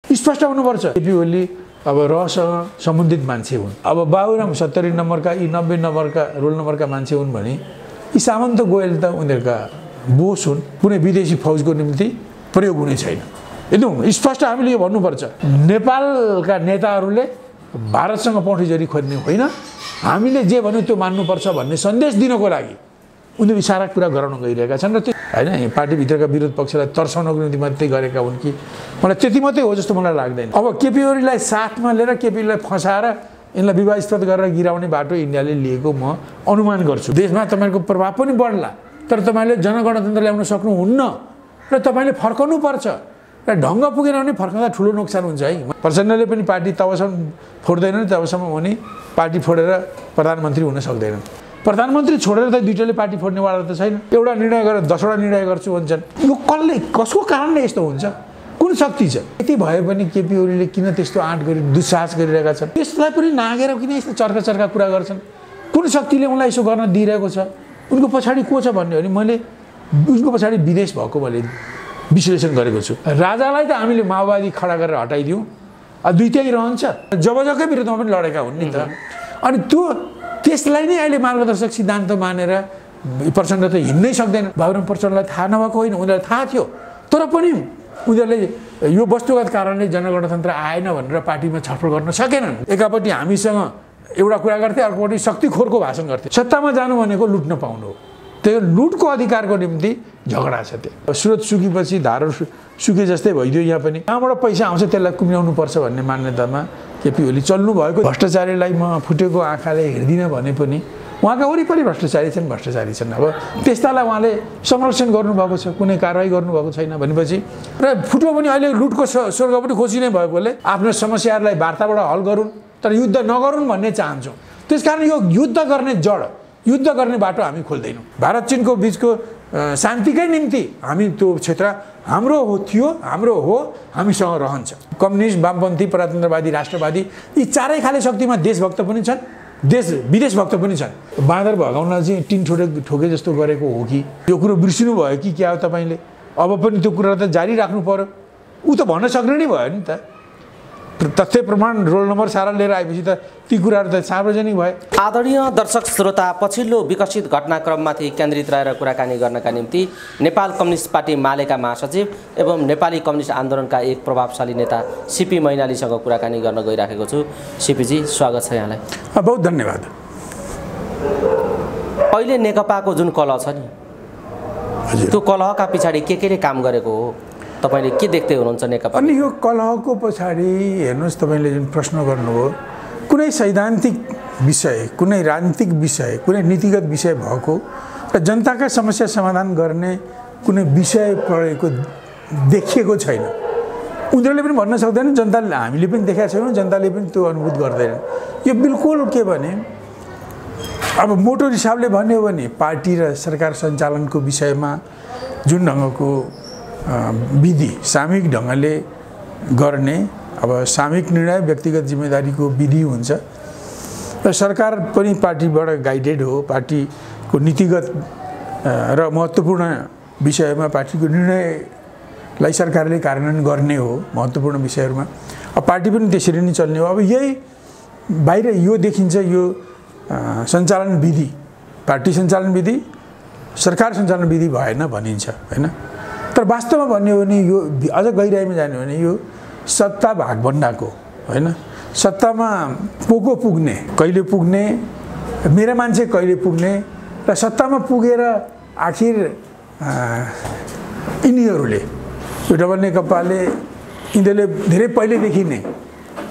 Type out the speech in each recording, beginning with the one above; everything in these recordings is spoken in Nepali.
स्पष्ट हुनुपर्छ। केपी ओली अब रहसँग सम्बन्धित मान्छे हुन्, अब बाबुराम 70 नम्बरका यी 90 नम्बरका रोल नम्बरका मान्छे हुन् भने यी सामन्त गोयल त उनीहरूका बोस हुन्, कुनै विदेशी फौजको निम्ति प्रयोग हुने छैन। एकदम स्पष्ट हामीले यो भन्नुपर्छ। नेपालका नेताहरूले भारतसँग पौँठीजरी खोज्ने होइन, हामीले जे भन्यो त्यो मान्नुपर्छ भन्ने सन्देश दिनको लागि उनीहरू सारा कुरा गराउन गइरहेका छन्। र त्यो होइन पार्टीभित्रका विरोध पक्षलाई तर्साउनको निम्ति मात्रै गरेका हुन् कि मलाई त्यति मात्रै हो जस्तो मलाई लाग्दैन। अब केपी ओलीलाई साथमा लिएर केपी ओलीलाई फसाएर यिनलाई विवादस्पद गरेर गिराउने बाटो इन्डियाले लिएको म अनुमान गर्छु। देशमा तपाईँहरूको प्रभाव पनि बढ्ला, तर तपाईँले जनगणतन्त्र ल्याउन सक्नुहुन्न र तपाईँले फर्काउनु पर्छ र ढङ्ग पुगेन भने फर्काउँदा ठुलो नोक्सान हुन्छ है। प्रचण्डले पनि पार्टी तबसम्म फोड्दैनन् तबसम्म उनी पार्टी फोडेर प्रधानमन्त्री हुन सक्दैनन्। प्रधानमन्त्री छोडेर त दुईटैले पार्टी फोड्नेवाला त छैन। एउटा निर्णय गरेर 10वटा निर्णय गर्छु भन्छन्। यो कसको कारणले यस्तो हुन्छ? कुन शक्ति छ? यति भए पनि केपी ओलीले किन त्यस्तो आँट गरी दुस्साहस गरिरहेका छन्? त्यसलाई पनि नागेर किन यस्तो चर्का कुरा गर्छन्? कुन शक्तिले उनलाई यसो गर्न दिइरहेको छ? उनको पछाडि को छ भन्ने हो भने मैले उनको पछाडि विदेश भएको मैले विश्लेषण गरेको छु। राजालाई त हामीले माओवादी खडा गरेर हटाइदियौँ, दुईटै रहन्छ, जबजकै विरुद्धमा पनि लडेका हुन् नि त। अनि त्यसलाई नै अहिले मार्गदर्शक सिद्धान्त मानेर प्रचण्ड त हिँड्नै सक्दैन। बाबुराम प्रचण्डलाई थाहा नभएको होइन, उनीहरूलाई थाहा थियो, तर पनि उनीहरूले यो वस्तुगत कारणले जनगणतन्त्र आएन भनेर पार्टीमा छलफल गर्न सकेनन्। एकापट्टि हामीसँग एउटा कुरा गर्थे, अर्कोपट्टि शक्तिखोरको भाषण गर्थे। सत्तामा जानु भनेको लुट्न पाउनु हो, त्यो लुटको अधिकारको निम्ति झगडा छ। त्यो स्रोत सुकेपछि धारो सुके जस्तै भइदियो। यहाँ पनि कहाँबाट पैसा आउँछ त्यसलाई कुम्याउनु पर्छ भन्ने मान्यतामा केपी ओली चल्नु भएको। भ्रष्टाचारीलाई म फुटेको आँखाले हेर्दिनँ भने पनि उहाँका वरिपरि भ्रष्टाचारी छन्। अब त्यस्तालाई उहाँले संरक्षण गर्नुभएको छ, कुनै कारवाही गर्नुभएको छैन भनेपछि र फुट्यो भने अहिले लुटको स्वर्ग पनि खोजी नै भएकोले आफ्नो समस्याहरूलाई वार्ताबाट हल गरून्, तर युद्ध नगरून् भन्ने चाहन्छौँ। त्यसकारण यो युद्ध गर्ने बाटो हामी खोल्दैनौँ। भारत चीनको बिचको शान्तिकै निम्ति हामी त्यो क्षेत्र हाम्रो थियो, हाम्रो हो, हामीसँग रहन्छ। कम्युनिस्ट, वामपन्थी, प्रजातन्त्रवादी, राष्ट्रवादी यी चारै खाले शक्तिमा देशभक्त पनि छन्, विदेशभक्त पनि छन्। बाँदर भगाउन चाहिँ टिन ठोके जस्तो गरेको हो कि यो कुरो बिर्सिनु भयो कि क्या हो तपाईँले? अब पनि त्यो कुरा त जारी राख्नु पर्यो। ऊ त भन्न सक्ने नै भयो नि त। तथ्य प्रमाण रोल नम्बर सारा लिएर आएपछि त ती कुराहरू त सार्वजनिक भए। आदरणीय दर्शक श्रोता, पछिल्लो विकसित घटनाक्रममाथि केन्द्रित रहेर कुराकानी गर्नका निम्ति नेपाल कम्युनिस्ट पार्टी मालेका महासचिव एवं नेपाली कम्युनिस्ट आन्दोलनका एक प्रभावशाली नेता सीपी मैनालीसँग कुराकानी गर्न गइराखेको छु। सीपीजी, स्वागत छ यहाँलाई। बहुत धन्यवाद। अहिले नेकपाको जुन कलह छ नि, त्यो कलहका पछाडि के काम गरेको हो? तपाईले के देख्दै हुनुहुन्छ नेकपा? अनि यो कलहको पछाडि हेर्नुहोस्, तपाईँले जुन प्रश्न गर्नुभयो, कुनै सैद्धान्तिक विषय, कुनै राजनीतिक विषय, कुनै नीतिगत विषय भएको र जनताका समस्या समाधान गर्ने कुनै विषय परेको देखिएको छैन। उनीहरूले पनि भन्न सक्दैन, जनताले हामीले पनि देखाएको छैनौँ, जनताले पनि त्यो अनुभूत गर्दैन। यो बिल्कुल के भने अब मोटो हिसाबले भन्यो भने पार्टी र सरकार सञ्चालनको विषयमा जुन ढङ्गको विधि सामूहिक ढङ्गले गर्ने, अब सामूहिक निर्णय व्यक्तिगत जिम्मेदारीको विधि हुन्छ र सरकार पनि पार्टीबाट गाइडेड हो। पार्टीको नीतिगत र महत्त्वपूर्ण विषयमा पार्टीको निर्णयलाई सरकारले कार्यान्वयन गर्ने हो महत्त्वपूर्ण विषयहरूमा। अब पार्टी पनि त्यसरी नै चल्ने हो। अब यही बाहिर यो देखिन्छ, यो सञ्चालन विधि, पार्टी सञ्चालन विधि, सरकार सञ्चालन विधि भएन भनिन्छ होइन। तर वास्तवमा भन्यो भने यो अझ गहिराइमा जाने भने यो सत्ता भागभण्डाको होइन, सत्तामा को पुग्ने, कहिले पुग्ने, मेरा मान्छे कहिले पुग्ने र सत्तामा पुगेर आखिर यिनीहरूले यो डबल नेकपाले यिनीहरूले धेरै पहिलेदेखि नै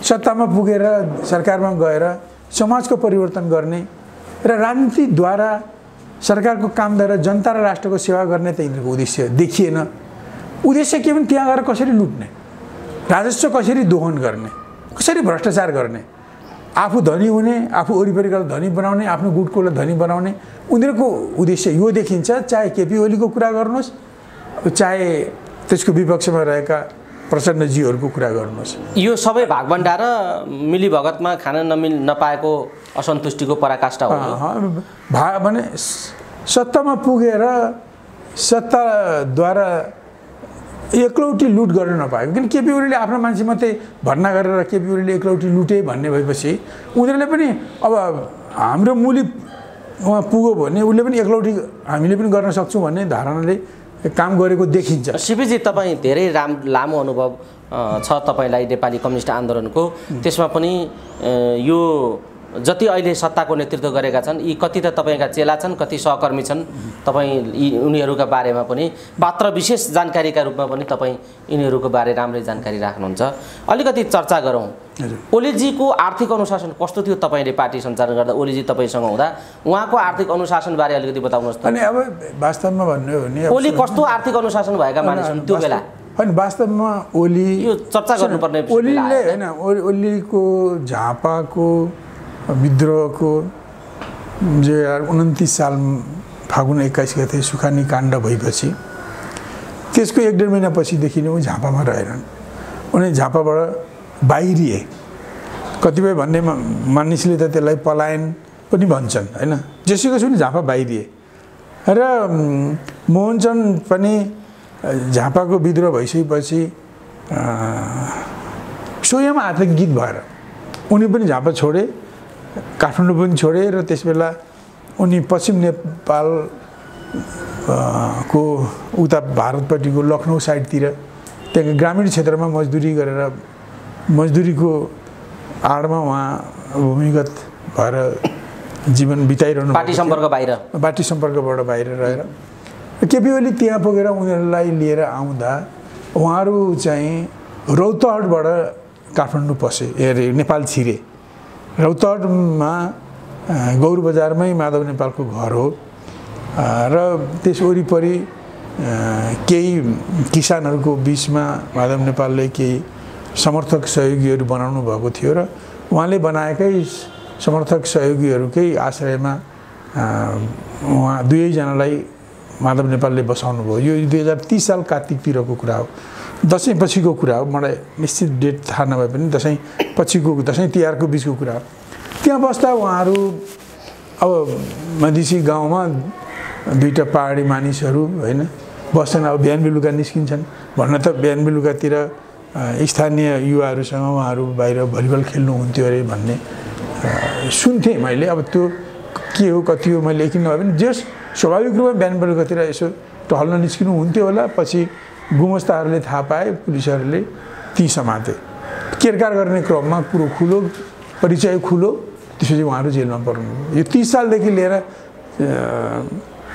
सत्तामा पुगेर सरकारमा गएर समाजको परिवर्तन गर्ने र राजनीतिद्वारा सरकारको कामद्वारा जनता र राष्ट्रको सेवा गर्ने त यिनीहरूको उद्देश्य देखिएन। उद्देश्य के भने त्यहाँ गएर कसरी लुट्ने, राजस्व कसरी दोहन गर्ने, कसरी भ्रष्टाचार गर्ने, आफू धनी हुने, आफू वरिपरिकालाई धनी बनाउने, आफ्नो गुटकोलाई धनी बनाउने उनीहरूको उद्देश्य यो देखिन्छ। चाहे केपी ओलीको कुरा गर्नुहोस्, चाहे त्यसको विपक्षमा रहेका प्रचण्डजीहरूको कुरा गर्नुहोस्, यो सबै भागभण्डा र मिलीभगतमा खान नपाएको असन्तुष्टिको पराकाष्ठा हो। भने सत्तामा पुगेर सत्ताद्वारा एकलौटी लुट गर्न नपाएको। किन केपी ओलीले आफ्नो मान्छे मात्रै भर्ना गरेर केपी ओलीले एकलौटी लुटे भन्ने भएपछि उनीहरूले पनि अब हाम्रो मुली उहाँ पुग्यो भने उसले पनि एकलौटी हामीले पनि गर्न सक्छौँ भन्ने धारणाले काम गरेको देखिन्छ। सिपीजी तपाईँ धेरै लामो अनुभव छ तपाईँलाई नेपाली कम्युनिस्ट आन्दोलनको, त्यसमा पनि यो जति अहिले सत्ताको नेतृत्व गरेका छन् यी कति त तपाईँका चेला छन्, कति सहकर्मी छन्, तपाईँ उनीहरूका बारेमा पनि पात्र विशेष जानकारीका रूपमा पनि तपाईँ यिनीहरूको बारे राम्रै जानकारी राख्नुहुन्छ। अलिकति चर्चा गरौँ। ओलीजीको आर्थिक अनुशासन कस्तो थियो? तपाईँले पार्टी सञ्चालन गर्दा ओलीजी तपाईँसँग हुँदा उहाँको आर्थिक अनुशासनबारे अलिकति बताउनुहोस् त। अनि अब वास्तवमा भन्नु हो भने ओली कस्तो आर्थिक अनुशासन भएका मानिस हुन् त्यो बेला? होइन वास्तवमा ओली यो चर्चा गर्नुपर्ने ओलीले होइन ओलीको झापाको विद्रोहको 2029 साल फागुन 21 गते सुखानी काण्ड भएपछि त्यसको 1.5 महिनापछिदेखि नै ऊ झापामा रहेनन्। उनी झापाबाट बाहिरिए। कतिपय भन्ने मानिसले त त्यसलाई पलायन पनि भन्छन् होइन, जेसुकै सुनि झापा बाहिरिए। र मोहनचन्द पनि झापाको विद्रोह भइसकेपछि स्वयं आतङ्कित भएर उनी पनि झापा छोडे, काठमाडौँ पनि छोडे। र त्यसबेला उनी पश्चिम नेपाल को उता भारतपट्टिको लखनऊ साइडतिर त्यहाँ ग्रामीण क्षेत्रमा मजदुरी गरेर मजदुरीको आडमा उहाँ भूमिगत भएर जीवन बिताइरहनु। पार्टी सम्पर्कबाट बाहिर रहेर केपी ओली त्यहाँ पुगेर उनीहरूलाई लिएर आउँदा उहाँहरू चाहिँ रौतहटबाट काठमाडौँ पसे, नेपाल छिरे। रौतहटमा गौर बजारमै माधव नेपालको घर हो र त्यस वरिपरि केही किसानहरूको बिचमा माधव नेपालले केही समर्थक सहयोगीहरू बनाउनु भएको थियो र उहाँले बनाएकै समर्थक सहयोगीहरूकै आश्रयमा उहाँ दुवैजनालाई माधव नेपालले बसाउनु भयो। यो 2030 साल कार्तिकतिरको कुरा हो, दसैँ पछिको कुरा हो। मलाई निश्चित डेट थाहा नभए पनि दसैँ तिहारको बिचको कुरा हो। त्यहाँ बस्दा उहाँहरू अब मधेसी गाउँमा दुईटा पहाडी मानिसहरू होइन बस्छन्। अब बिहान बेलुका निस्किन्छन् भन्न त बिहान बेलुकातिर स्थानीय युवाहरूसँग उहाँहरू बाहिर भलिबल खेल्नुहुन्थ्यो अरे भन्ने सुन्थेँ मैले। अब त्यो के हो कति हो मैले लेखिन नभए पनि जस स्वाभाविक रूपमा बिहान बेलुकातिर यसो टहल्न निस्किनु हुन्थ्यो होला। पछि गुमस्ताहरूले थाहा पाए, पुलिसहरूले ती समाते। केरकार गर्ने क्रममा कुरो खुलो, परिचय खुलो, त्यसपछि उहाँहरू जेलमा पर्नु। यो 30 सालदेखि लिएर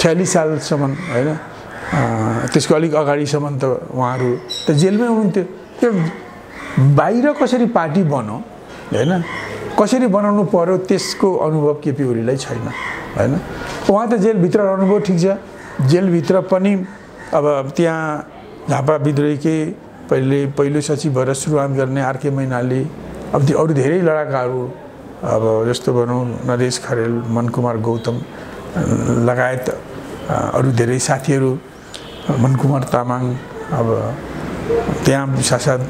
46 सालसम्म होइन त्यसको अलिक अगाडिसम्म त उहाँहरू त जेलमै हुनुहुन्थ्यो। त्यो बाहिर कसरी पार्टी बन्यो होइन, कसरी बनाउनु पर्यो त्यसको अनुभव केपी ओलीलाई छैन होइन। उहाँ त जेलभित्र रहनुभयो, ठिक छ। जेलभित्र पनि अब त्यहाँ झापा विद्रोहीकै पहिलो सचिव भएर सुरुवात गर्ने आरके मैनाली, अब त्यो अरू धेरै लडाकाहरू अब जस्तो भनौँ नरेश खरेल, मनकुमार गौतम लगायत अरू धेरै साथीहरू, मनकुमार तामाङ, अब त्यहाँ साथसाथ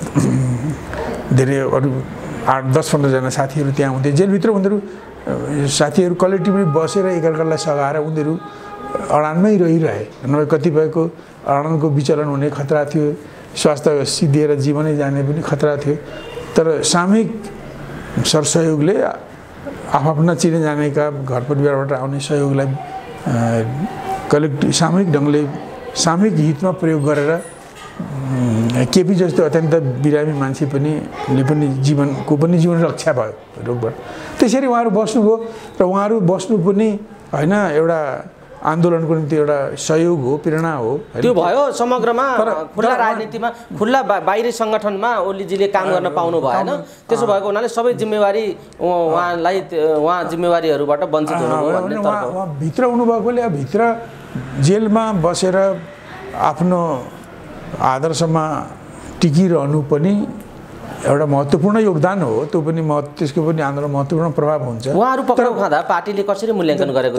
धेरै अरू 8-10-15 जना साथीहरू त्यहाँ हुन्थे। जेलभित्र उनीहरू साथीहरू कलेक्टिभली बसेर एकअर्कालाई सघाएर उनीहरू अडानमै रहिरहे। नभए कतिपयको अडानको विचलन हुने खतरा थियो, स्वास्थ्य सिद्धिएर जीवनै जाने पनि खतरा थियो। तर सामूहिक सरसहयोगले आफ्ना चिने जानेका घर परिवारबाट आउने सहयोगलाई सामूहिक ढङ्गले सामूहिक हितमा प्रयोग गरेर केपी जस्तो अत्यन्त बिरामी मान्छे पनि जीवन रक्षा भयो रोगबाट। त्यसरी उहाँहरू बस्नुभयो र उहाँहरू बस्नु पनि होइन एउटा आन्दोलनको निम्ति एउटा सहयोग हो, प्रेरणा हो। त्यो भयो समग्रमा खुल्ला राजनीतिमा, खुल्ला बाहिरी सङ्गठनमा ओलीजीले काम गर्न पाउनु भएन। त्यसो भएको हुनाले सबै जिम्मेवारी उहाँ जिम्मेवारीहरूबाट वञ्चित हुनुभयो भन्ने तर्क। उहाँ भित्र हुनुभएकोले भित्र जेलमा बसेर आफ्नो आदर्शमा टिकिरहनु पनि एउटा महत्त्वपूर्ण योगदान हो। त्यो पनि त्यसको पनि आन्दोलन महत्त्वपूर्ण प्रभाव हुन्छ। उहाँहरू पक्राउ खाँदा पार्टीले कसरी मूल्याङ्कन गरेको?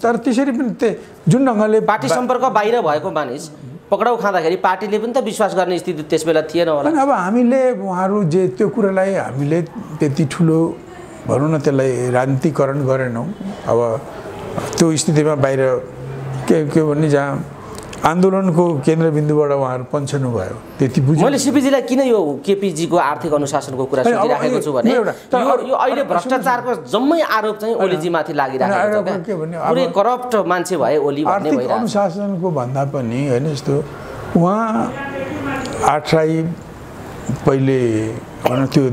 तर त्यसरी पनि जुन ढङ्गले पार्टी सम्पर्क बाहिर भएको मानिस पक्राउ खाँदाखेरि पार्टीले पनि त विश्वास गर्ने स्थिति त्यसबेला थिएन होला। अब हामीले उहाँहरू त्यो कुरालाई हामीले त्यति ठुलो भनौँ न त्यसलाई राजनीतिकरण गरेनौँ। अब त्यो स्थितिमा बाहिर के भन्ने जहाँ आन्दोलनको केन्द्रबिन्दुबाट उहाँहरू पन्छनु भयो त्यति बुझ्नु। मैले सिपिजीलाई किन यो केपीजीको आर्थिक अनुशासनको कुरा सोधिराखेको छु भने यो अहिले भ्रष्टाचारको जम्मै आरोप चाहिँ ओलीजीमाथि लागिराखेको छ क्या। पुरै करप्ट मान्छे भए ओली भन्ने भइरहेको छ। अनुशासनको भन्दा पनि होइन यस्तो उहाँ आठराई पहिले भनौँ त्यो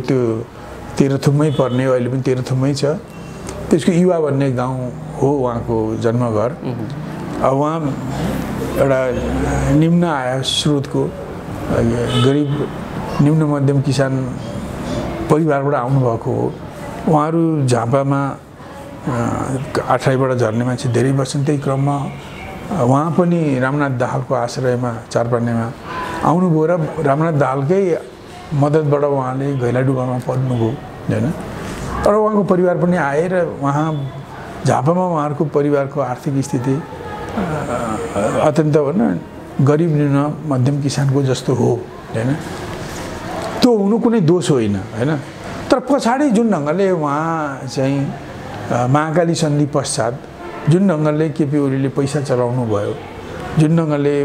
तेह्रथुममै पर्ने अहिले पनि तेह्रथुममै छ त्यसको युवा भन्ने गाउँ हो उहाँको जन्मघर। अब उहाँ एउटा निम्न आय स्रोतको गरिब निम्न मध्यम किसान परिवारबाट आउनुभएको हो। उहाँहरू झापामा आठराईबाट झर्ने मान्छे धेरै बस्छन्। त्यही क्रममा उहाँ पनि रामनाथ दाहालको आश्रयमा चारपानेमा आउनुभयो र रामनाथ दाहालकै मद्दतबाट उहाँले घैलाडुबामा पढ्नुभयो होइन। तर उहाँको परिवार पनि आए र उहाँ झापामा उहाँहरूको परिवारको आर्थिक स्थिति अत्यन्त भनौँ गरिब निम्न मध्यम किसानको जस्तो हो होइन। त्यो हुनु कुनै दोष होइन होइन। तर पछाडि जुन ढङ्गले उहाँ चाहिँ महाकाली सन्धि पश्चात जुन ढङ्गले केपी ओलीले पैसा चलाउनु भयो, जुन ढङ्गले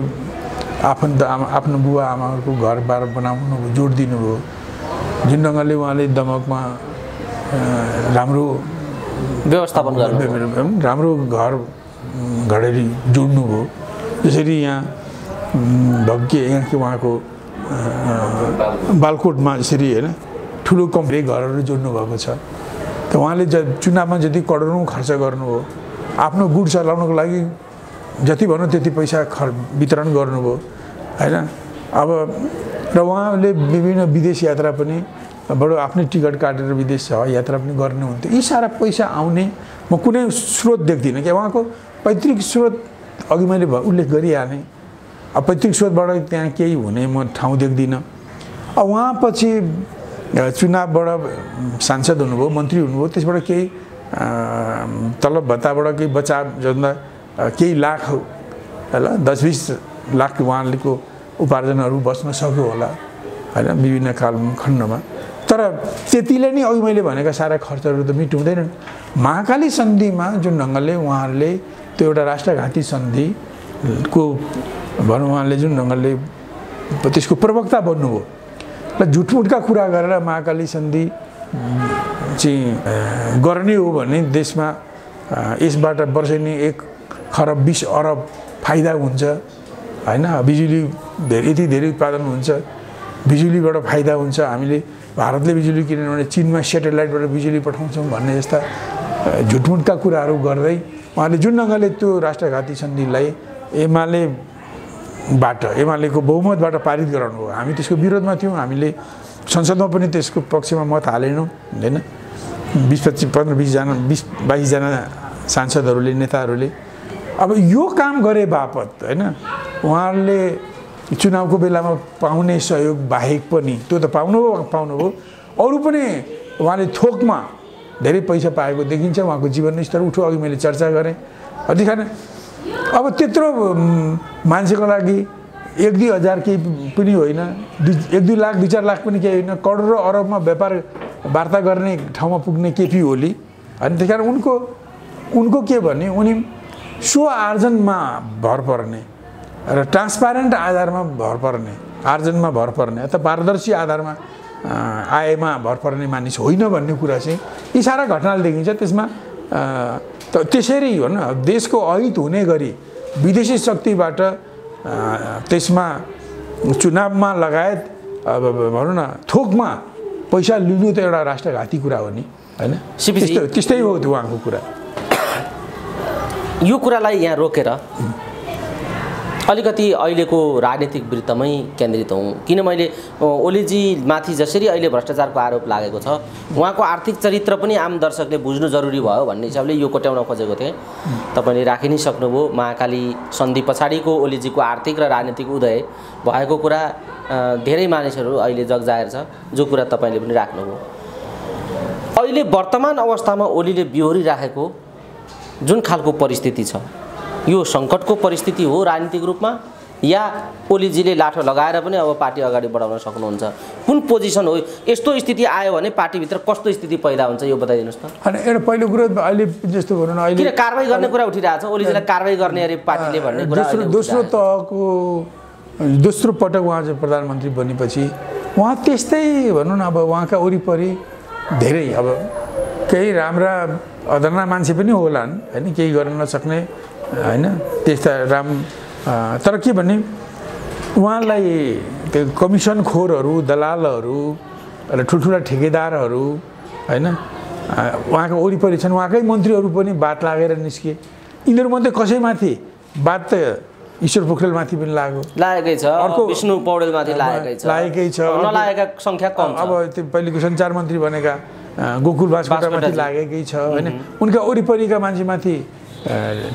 आफ्नो बुवा आमाहरूको घरबार बनाउनु जोड दिनुभयो, जुन ढङ्गले उहाँले दमकमा राम्रो व्यवस्थापन गर्नु, राम्रो घर घडेरी जोड्नुभयो। जसरी यहाँ भग्गे यहाँ उहाँको बालकोटमा यसरी होइन ठुलो कम्पनी घरहरू जोड्नु भएको छ। त उहाँले चुनावमा जति करोडौँ खर्च गर्नुभयो, आफ्नो गुड चलाउनको लागि जति भनौँ त्यति पैसा वितरण गर्नुभयो होइन। अब र उहाँले विभिन्न विदेश यात्रा पनि बडो आफ्नै टिकट काटेर विदेश यात्रा पनि गर्नुहुन्थ्यो। यी सारा पैसा आउने म कुनै स्रोत देख्दिनँ कि उहाँको पैतृक स्रोत अघि मैले उल्लेख गरिहालेँ। अब पैतृक स्रोतबाट त्यहाँ केही हुने म ठाउँ देख्दिनँ। अब उहाँ पछि चुनावबाट सांसद हुनुभयो, मन्त्री हुनुभयो, त्यसबाट केही तलब भत्ताबाट केही बचाव जोड्दा केही लाख होला 10-20 लाख उहाँको उपार्जनहरू बस्न सक्यो होला होइन विभिन्न खण्डमा। तर त्यतिले नै अघि मैले भनेका सारा खर्चहरू त मिटाउँदैनन्। महाकाली सन्धिमा जुन ढङ्गले उहाँहरूले त्यो एउटा राष्ट्रघाती सन्धिको भनौँ उहाँले जुन ढङ्गले त्यसको प्रवक्ता बन्नुभयो र झुटमुटका कुरा गरेर महाकाली सन्धि चाहिँ गर्ने हो भने देशमा यसबाट वर्षेनी 1 खरब 20 अरब फाइदा हुन्छ होइन। बिजुली यति धेरै उत्पादन हुन्छ, बिजुलीबाट फाइदा हुन्छ। हामीले भारतले बिजुली किन्यो भने चीनमा सेटेलाइटबाट बिजुली पठाउँछौँ भन्ने जस्ता झुटमुटका कुराहरू गर्दै उहाँले जुन ढङ्गले त्यो राष्ट्रघाती सन्धिलाई एमालेको बहुमतबाट पारित गराउनु हो। हामी त्यसको विरोधमा थियौँ, हामीले संसदमा पनि त्यसको पक्षमा मत हालेनौँ होइन। 20-25 जना 20-22 जना सांसदहरूले नेताहरूले अब यो काम गरे बापत होइन उहाँहरूले चुनावको बेलामा पाउने सहयोग बाहेक पनि त्यो त पाउनुभयो अरू पनि उहाँले थोकमा धेरै पैसा पाएको देखिन्छ। उहाँको जीवन स्तर उठ्यो, अघि मैले चर्चा गरेँ। अधिकार अब त्यत्रो मान्छेको लागि 1-2 हजार केही पनि होइन, 1-2 लाख 2-4 लाख पनि केही होइन, करोड र अरबमा व्यापार वार्ता गर्ने ठाउँमा पुग्ने केपी ओली अनि त्यही कारण उनको के भने उनी स्व आर्जनमा भर पर्ने र ट्रान्सपारेन्ट आधारमा भर पर्ने, आर्जनमा भर पर्ने अथवा पारदर्शी आधारमा आयमा भर पर्ने मानिस होइन भन्ने कुरा चाहिँ यी सारा घटनाले देखिन्छ। त्यसमा त्यसरी हो न देशको अहित हुने गरी विदेशी शक्तिबाट त्यसमा चुनावमा लगायत भनौँ न थोकमा पैसा लिनु त एउटा राष्ट्रघाती कुरा हो नि होइन। त्यस्तै हो उहाँको कुरा। यो कुरालाई यहाँ रोकेर अलिकति अहिलेको राजनीतिक वृत्तमै केन्द्रित हौँ। किन मैले ओलीजी माथि जसरी अहिले भ्रष्टाचारको आरोप लागेको छ उहाँको आर्थिक चरित्र पनि आम दर्शकले बुझ्नु जरुरी भयो भन्ने हिसाबले यो कोट्याउन खोजेको थिएँ। तपाईँले राखि नै सक्नुभयो। महाकाली सन्धि पछाडिको ओलीजीको आर्थिक र राजनीतिक उदय भएको कुरा धेरै मानिसहरू अहिले जगजाहेर छ, जो कुरा तपाईँले पनि राख्नुभयो। अहिले वर्तमान अवस्थामा ओलीले बिहोरिराखेको जुन खालको परिस्थिति छ यो सङ्कटको परिस्थिति हो राजनीतिक रूपमा या ओलीजीले लाठो लगाएर पनि अब पार्टी अगाडि बढाउन सक्नुहुन्छ? कुन पोजिसन हो? यस्तो स्थिति आयो भने पार्टीभित्र कस्तो स्थिति पैदा हुन्छ यो बताइदिनुहोस् त। अनि एउटा पहिलो कुरो अहिले जस्तो भनौँ न, अहिले किन कारबाही गर्ने कुरा उठिरहेको छ? ओलीजीलाई कारबाही गर्ने अरे पार्टीले भन्ने कुरा दोस्रो तहको दोस्रो पटक उहाँ चाहिँ प्रधानमन्त्री बनेपछि उहाँ त्यस्तै भनौँ न, अब उहाँका वरिपरि धेरै अब केही राम्रा अदना मान्छे पनि होलान् होइन, केही गर्न नसक्ने होइन, त्यस्ता तर के भने उहाँलाई त्यो कमिसन खोरहरू, दलालहरू र ठुल्ठुला ठेकेदारहरू होइन उहाँको वरिपरि छन्। उहाँकै मन्त्रीहरू पनि बात लागेर निस्के। यिनीहरूमध्ये कसैमाथि बात त ईश्वर पोखरेलमाथि पनि लागेकै छ, अर्को विष्णु पौडेलमाथि लागेकै छ, नलागेका सङ्ख्या कम छ। अब त्यो पहिलेको सञ्चार मन्त्री भनेका गोकुल बास्कोटामाथि लागेकै छ होइन। उनका वरिपरिका मान्छेमाथि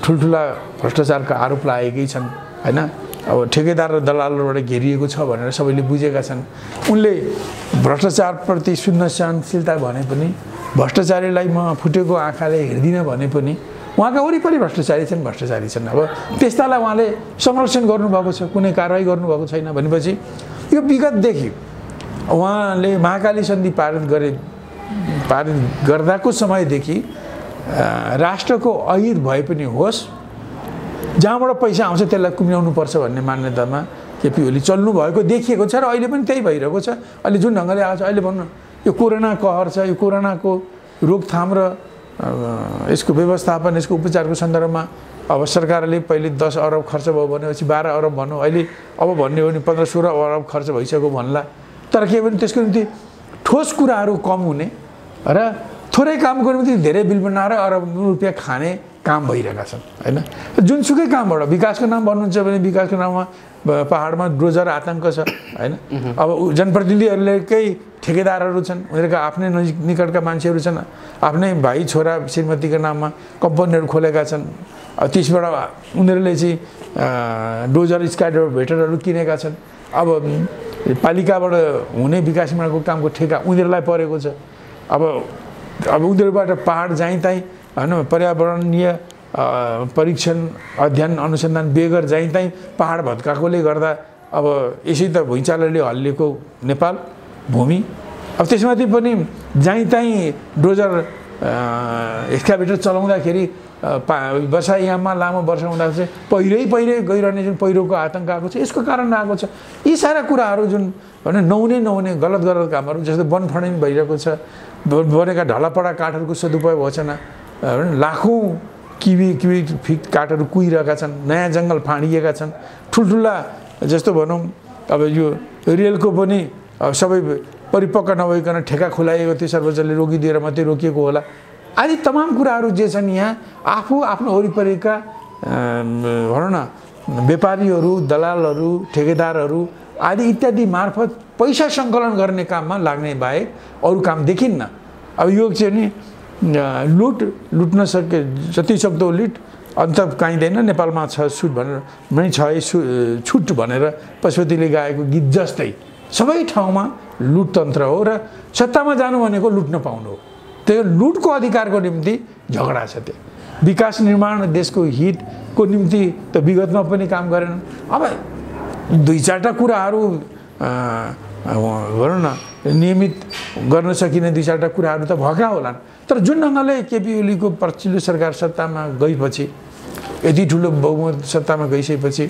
ठुल्ठुला भ्रष्टाचारका आरोप लागेकै छन् होइन। अब ठेकेदार र दलालबाट घेरिएको छ भनेर सबैले बुझेका छन्। उनले भ्रष्टाचारप्रति शून्य सहनशीलता भने पनि, भ्रष्टाचारीलाई म फुटेको आँखाले हेर्दिनँ भने पनि उहाँका वरिपरि भ्रष्टाचारी छन्। अब त्यस्तालाई उहाँले संरक्षण गर्नुभएको छ, कुनै कारवाही गर्नुभएको छैन भनेपछि यो विगतदेखि उहाँले महाकाली सन्धि पारित गर्दाको समयदेखि राष्ट्रको अहित भए पनि होस्, जहाँबाट पैसा आउँछ त्यसलाई कुम्याउनुपर्छ भन्ने मान्यतामा केपी ओली चल्नु भएको देखिएको छ र अहिले पनि त्यही भइरहेको छ। अहिले जुन ढङ्गले आएको छ, अहिले भनौँ न यो कोरोना कहर छ, यो कोरोनाको रोकथाम र यसको व्यवस्थापन, यसको उपचारको सन्दर्भमा अब सरकारले पहिले 10 अरब खर्च भयो भनेपछि 12 अरब भनौँ, अहिले अब भन्ने हो भने 15-16 अरब खर्च भइसक्यो भन्ला। तर के भने त्यसको निम्ति ठोस कुराहरू कम हुने र थोरै कामको निम्ति धेरै बिल बनाएर अरब रुपियाँ खाने काम भइरहेका छन् होइन। जुनसुकै कामबाट विकासको नाम भन्नुहुन्छ भने विकासको नाममा पहाडमा डोजर आतङ्क छ होइन। अब जनप्रतिनिधिहरूले केही ठेकेदारहरू छन्, उनीहरूका आफ्नै निकटका मान्छेहरू छन्, आफ्नै भाइ छोरा श्रीमतीको नाममा कम्पनीहरू खोलेका छन्। त्यसबाट उनीहरूले चाहिँ डोजर स्काइडर भेटरहरू किनेका छन्। अब पालिकाबाट हुने विकास निर्माणको कामको ठेका उनीहरूलाई परेको छ। अब उनीहरूबाट पहाड जहीँ-तहीँ होइन पर्यावरणीय परीक्षण अध्ययन अनुसन्धान बेगर जहीँ-तहीँ पहाड भत्काएकोले गर्दा अब यसै त भुइँचालोले हल्लिएको नेपाल भूमि, अब त्यसमाथि पनि जहीँ-तहीँ डोजर एक्सकाभेटर चलाउँदाखेरि वर्षायाममा लामो वर्षा हुँदा चाहिँ पहिरै गइरहने जुन पहिरोको आतङ्क आएको छ, यसको कारण आएको छ। यी सारा कुराहरू जुन भने नहुने गलत कामहरू जस्तो वनफडन भइरहेको छ, बनेका ढलापडा काठहरूको सदुपयोग भएको छैन, लाखौँ किबी फिट काठहरू कुहिरहेका छन्, नयाँ जङ्गल फाँडिएका छन्, ठुल्ठुला जस्तो भनौँ अब यो रेलको पनि सबै परिपक्व नभइकन ठेका खुलाइएको थियो, सर्वोच्चले रोकिदिएर मात्रै रोकिएको होला। आदि तमाम कुराहरू जे छन् यहाँ आफ्नो वरिपरिका भनौँ न व्यापारीहरू, दलालहरू, ठेकेदारहरू आदि इत्यादि मार्फत पैसा सङ्कलन गर्ने काममा लाग्ने बाहेक अरू काम देखिन्न। अब यो चाहिँ नि लुट्न सके जति सक्दो लुट अन्त काहीँदैन, नेपालमा छ छुट भनेर नै छ छुट भनेर पशुपतिले गाएको गीत जस्तै सबै ठाउँमा लुटतन्त्र हो र सत्तामा जानु भनेको लुट्न पाउनु हो। त्यो लुटको अधिकारको निम्ति झगडा छ। त्यो विकास निर्माण देशको हितको निम्ति त विगतमा पनि काम गरेनन्। अब 2-4टा कुराहरू भनौँ न नियमित गर्न सकिने 2-4टा कुराहरू त भएका होलान्। तर जुन ढङ्गले केपी ओलीको पछिल्लो सरकार सत्तामा गएपछि, यति ठुलो बहुमत सत्तामा गइसकेपछि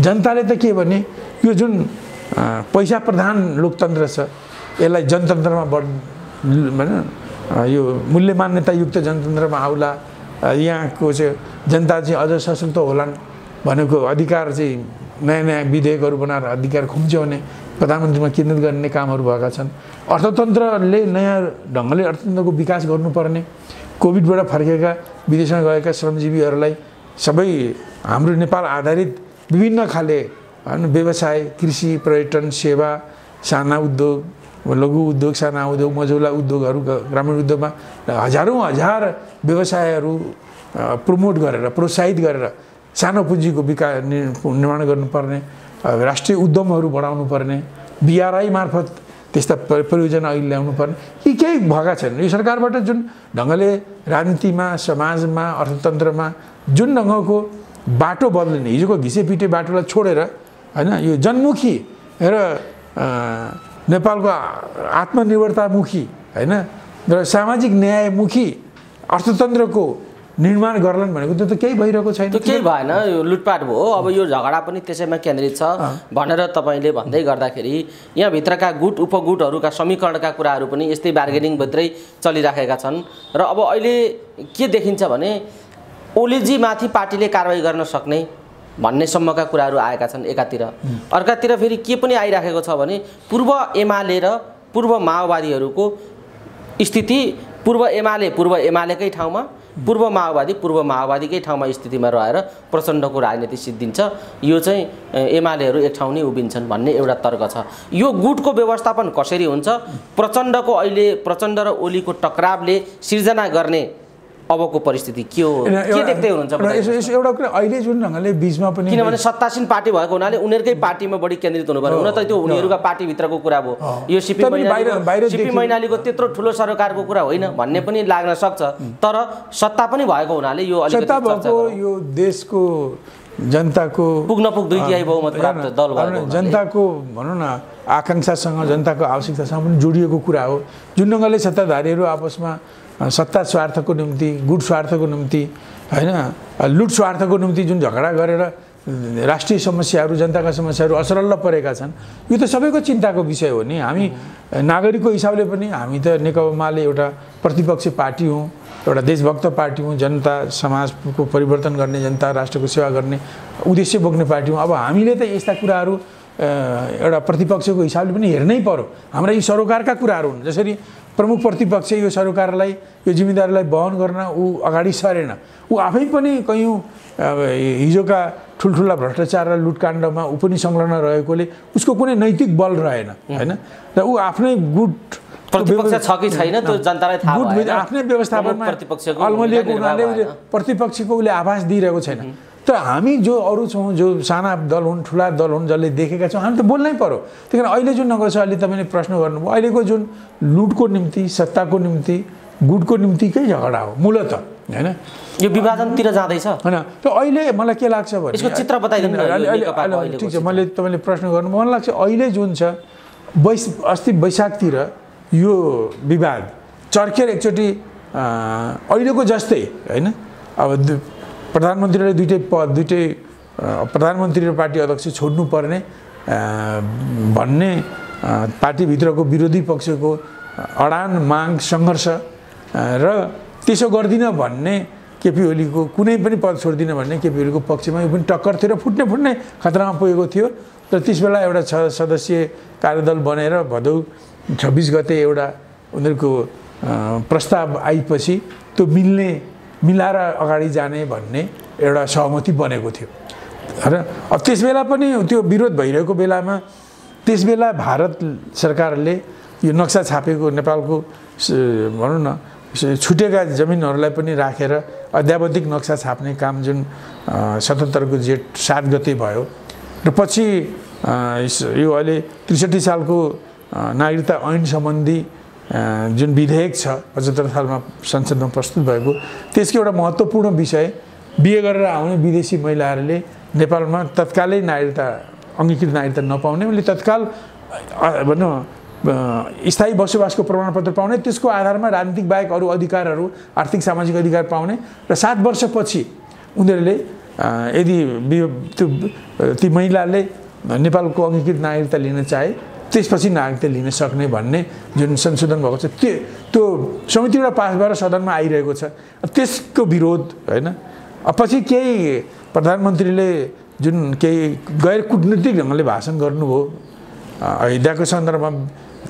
जनताले त के भने यो जुन पैसा प्रधान लोकतन्त्र छ यसलाई जनतन्त्रमा भनौँ यो मूल्य मान्यतायुक्त जनतन्त्रमा आउला, यहाँको चाहिँ जनता चाहिँ अझ सशक्त होलान् भनेको अधिकार चाहिँ नयाँ विधेयकहरू बनाएर अधिकार खुम्च्याउने, प्रधानमन्त्रीमा केन्द्रित गर्ने कामहरू भएका छन्। अर्थतन्त्रले नयाँ ढङ्गले अर्थतन्त्रको विकास गर्नुपर्ने, कोभिडबाट फर्केका विदेशमा गएका श्रमजीवीहरूलाई सबै हाम्रो नेपाल आधारित विभिन्न खाले होइन व्यवसाय, कृषि, पर्यटन, सेवा, साना उद्योग, लघु उद्योग, साना उद्योग, मझौला उद्योगहरू, ग्रामीण उद्योगमा हजार व्यवसायहरू प्रमोट गरेर, प्रोत्साहित गरेर सानो पुँजीको विकास निर्माण गर्नुपर्ने, राष्ट्रिय उद्यमहरू बढाउनु पर्ने, BRI मार्फत त्यस्ता परियोजना अहिले ल्याउनु पर्ने, यी केही भएका छैनन्। यो सरकारबाट जुन ढङ्गले राजनीतिमा, समाजमा, अर्थतन्त्रमा जुन ढङ्गको बाटो बदलिने, हिजोको घिसेपिटे बाटोलाई छोडेर हैन यो जनमुखी र नेपालको आत्मनिर्भरतामुखी हैन र सामाजिक न्यायमुखी अर्थतन्त्रको निर्माण गर्लान् भनेको त्यो त केही भइरहेको छैन। त्यो केही भएन, यो लुटपाट भयो। अब यो झगडा पनि त्यसैमा केन्द्रित छ भनेर तपाईँले भन्दै गर्दाखेरि यहाँभित्रका गुट उपगुटहरूका समीकरणका कुराहरू पनि यस्तै बार्गेनिङभित्रै चलिराखेका छन्। र अब अहिले के देखिन्छ भने ओलीजीमाथि पार्टीले कारबाही गर्न सक्ने भन्नेसम्मका कुराहरू आएका छन् एकातिर। अर्कातिर फेरि के पनि आइराखेको छ भने पूर्व एमाले र पूर्व माओवादीहरूको स्थिति पूर्व एमालेकै ठाउँमा, पूर्व माओवादीकै ठाउँमा स्थितिमा रहेर प्रचण्डको राजनीति सिद्धिन्छ। यो चाहिँ एमालेहरू एक ठाउँ नै उभिन्छन् भन्ने एउटा तर्क छ। यो गुटको व्यवस्थापन कसरी हुन्छ? प्रचण्डको अहिले प्रचण्ड र ओलीको टकरावले सिर्जना गर्ने अबको परिस्थिति के हो, के देख्दै हुनुहुन्छ? एउटा कुरा अहिले जुन ढङ्गले बीचमा पनि, किनभने सत्तासीन पार्टी भएको हुनाले उनीहरूकै पार्टीमा बढी केन्द्रित हुनु पर्यो। हुन त त्यो उनीहरूका पार्टीभित्रको कुरा भयो, यो सिपी मैनालीको त्यत्रो ठुलो सरकारको कुरा होइन भन्ने पनि लाग्न सक्छ। तर सत्ता पनि भएको हुनाले यो सत्ता भएको यो देशको जनताको पुग्न पुग 2/3 बहुमत प्राप्त दल भएको जनताको भनौँ न आकाङ्क्षासँग, जनताको आवश्यकतासँग पनि जोडिएको कुरा हो। जुन ढङ्गले सत्ताधारीहरू आपसमा सत्ता स्वार्थको निम्ति, गुट स्वार्थको निम्ति हैन लुट स्वार्थको निम्ति जुन झगडा गरेर राष्ट्रिय समस्याहरू, जनताका समस्याहरू असरल्ल परेका छन्, यो त सबैको चिन्ताको विषय हो नि। हामी नागरिकको हिसाबले पनि हामी त नेकपा एमाले एउटा प्रतिपक्षी पार्टी हौँ, एउटा देशभक्त पार्टी हौँ, जनता समाजको परिवर्तन गर्ने, जनता राष्ट्रको सेवा गर्ने उद्देश्य बोक्ने पार्टी हौँ। अब हामीले त यस्ता कुराहरू एउटा प्रतिपक्षको हिसाबले पनि हेर्नै पर्यो। हाम्रा यी सरोकारका कुराहरू हुन्। जसरी प्रमुख प्रतिपक्ष यो सरकारलाई, यो जिम्मेदारीलाई वहन गर्न ऊ अगाडि सरेन, ऊ आफै पनि कयौँ हिजोका ठुल्ठुला भ्रष्टाचार र लुटकाण्डमा ऊ पनि संलग्न रहेकोले उसको कुनै नैतिक बल रहेन हैन। र ऊ आफ्नै गुट प्रतिपक्ष छ कि छैन त्यो जनतालाई थाहा भएन, आफ्नै व्यवस्थापनमा अल्मलिएको हुनाले प्रतिपक्षको उसले आभास दिइरहेको छैन। तर हामी जो अरू छौँ, जो साना दल हुन्, ठुला दल हुन्, जसले देखेका छौँ, हामी त बोल्नै पर्यो। त्यही कारण अहिले जुन नगर्छ, अहिले तपाईँले प्रश्न गर्नुभयो, अहिलेको जुन लुटको निम्ति, सत्ताको निम्ति, गुटको निम्तिकै झगडा हो मूलत हैन। यो विभाजनतिर जाँदैछ हैन। त अहिले मलाई के लाग्छ भने यसको चित्र बताइदिनु न। ठिक छ, मैले तपाईँले प्रश्न गर्नु, मलाई लाग्छ अहिले जुन छ अस्ति वैशाखतिर यो विवाद चर्केर एकचोटि अहिलेको जस्तै हैन। अब प्रधानमन्त्रीले दुईटै प्रधानमन्त्री र पार्टी अध्यक्ष छोड्नुपर्ने भन्ने पार्टीभित्रको विरोधी पक्षको अडान माग सङ्घर्ष र त्यसो गर्दिन भन्ने केपी ओलीको कुनै पनि पद छोड्दिन भन्ने केपी ओलीको पक्षमा यो पनि टक्कर थियो र फुट्ने खतरामा पुगेको थियो। र त्यसबेला एउटा 6 सदस्यीय कार्यदल बनेर भदौ 26 गते एउटा उनीहरूको प्रस्ताव आएपछि त्यो मिलाएर अगाडि जाने भन्ने एउटा सहमति बनेको थियो। र अब त्यसबेला पनि त्यो विरोध भइरहेको बेलामा त्यसबेला भारत सरकारले यो नक्सा छापेको नेपालको भनौँ न छुटेका जमिनहरूलाई पनि राखेर अध्यावधिक नक्सा छाप्ने काम जुन 77 को जेठ 7 गते भयो। र पछि यो अहिले 63 सालको नागरिकता ऐन सम्बन्धी जुन विधेयक छ 75 सालमा संसदमा प्रस्तुत भएको, त्यसको एउटा महत्त्वपूर्ण विषय बिहे गरेर आउने विदेशी महिलाहरूले नेपालमा तत्कालै नागरिकता अङ्गीकृत नागरिकता नपाउने, उनले तत्काल भनौँ स्थायी बसोबासको प्रमाणपत्र पाउने, त्यसको आधारमा राजनीतिक बाहेक अरू अधिकारहरू, आर्थिक सामाजिक अधिकार पाउने र 7 वर्षपछि उनीहरूले यदि ती महिलाले नेपालको अङ्गीकृत नागरिकता लिन चाहे त्यसपछि नागरिकता लिन सक्ने भन्ने जुन संशोधन भएको छ त्यो समितिबाट पास भएर सदनमा आइरहेको छ। त्यसको विरोध हैन। पछि केही प्रधानमन्त्रीले जुन केही गैर कूटनीतिक ढङ्गले भाषण गर्नुभयो, अयोध्याको सन्दर्भमा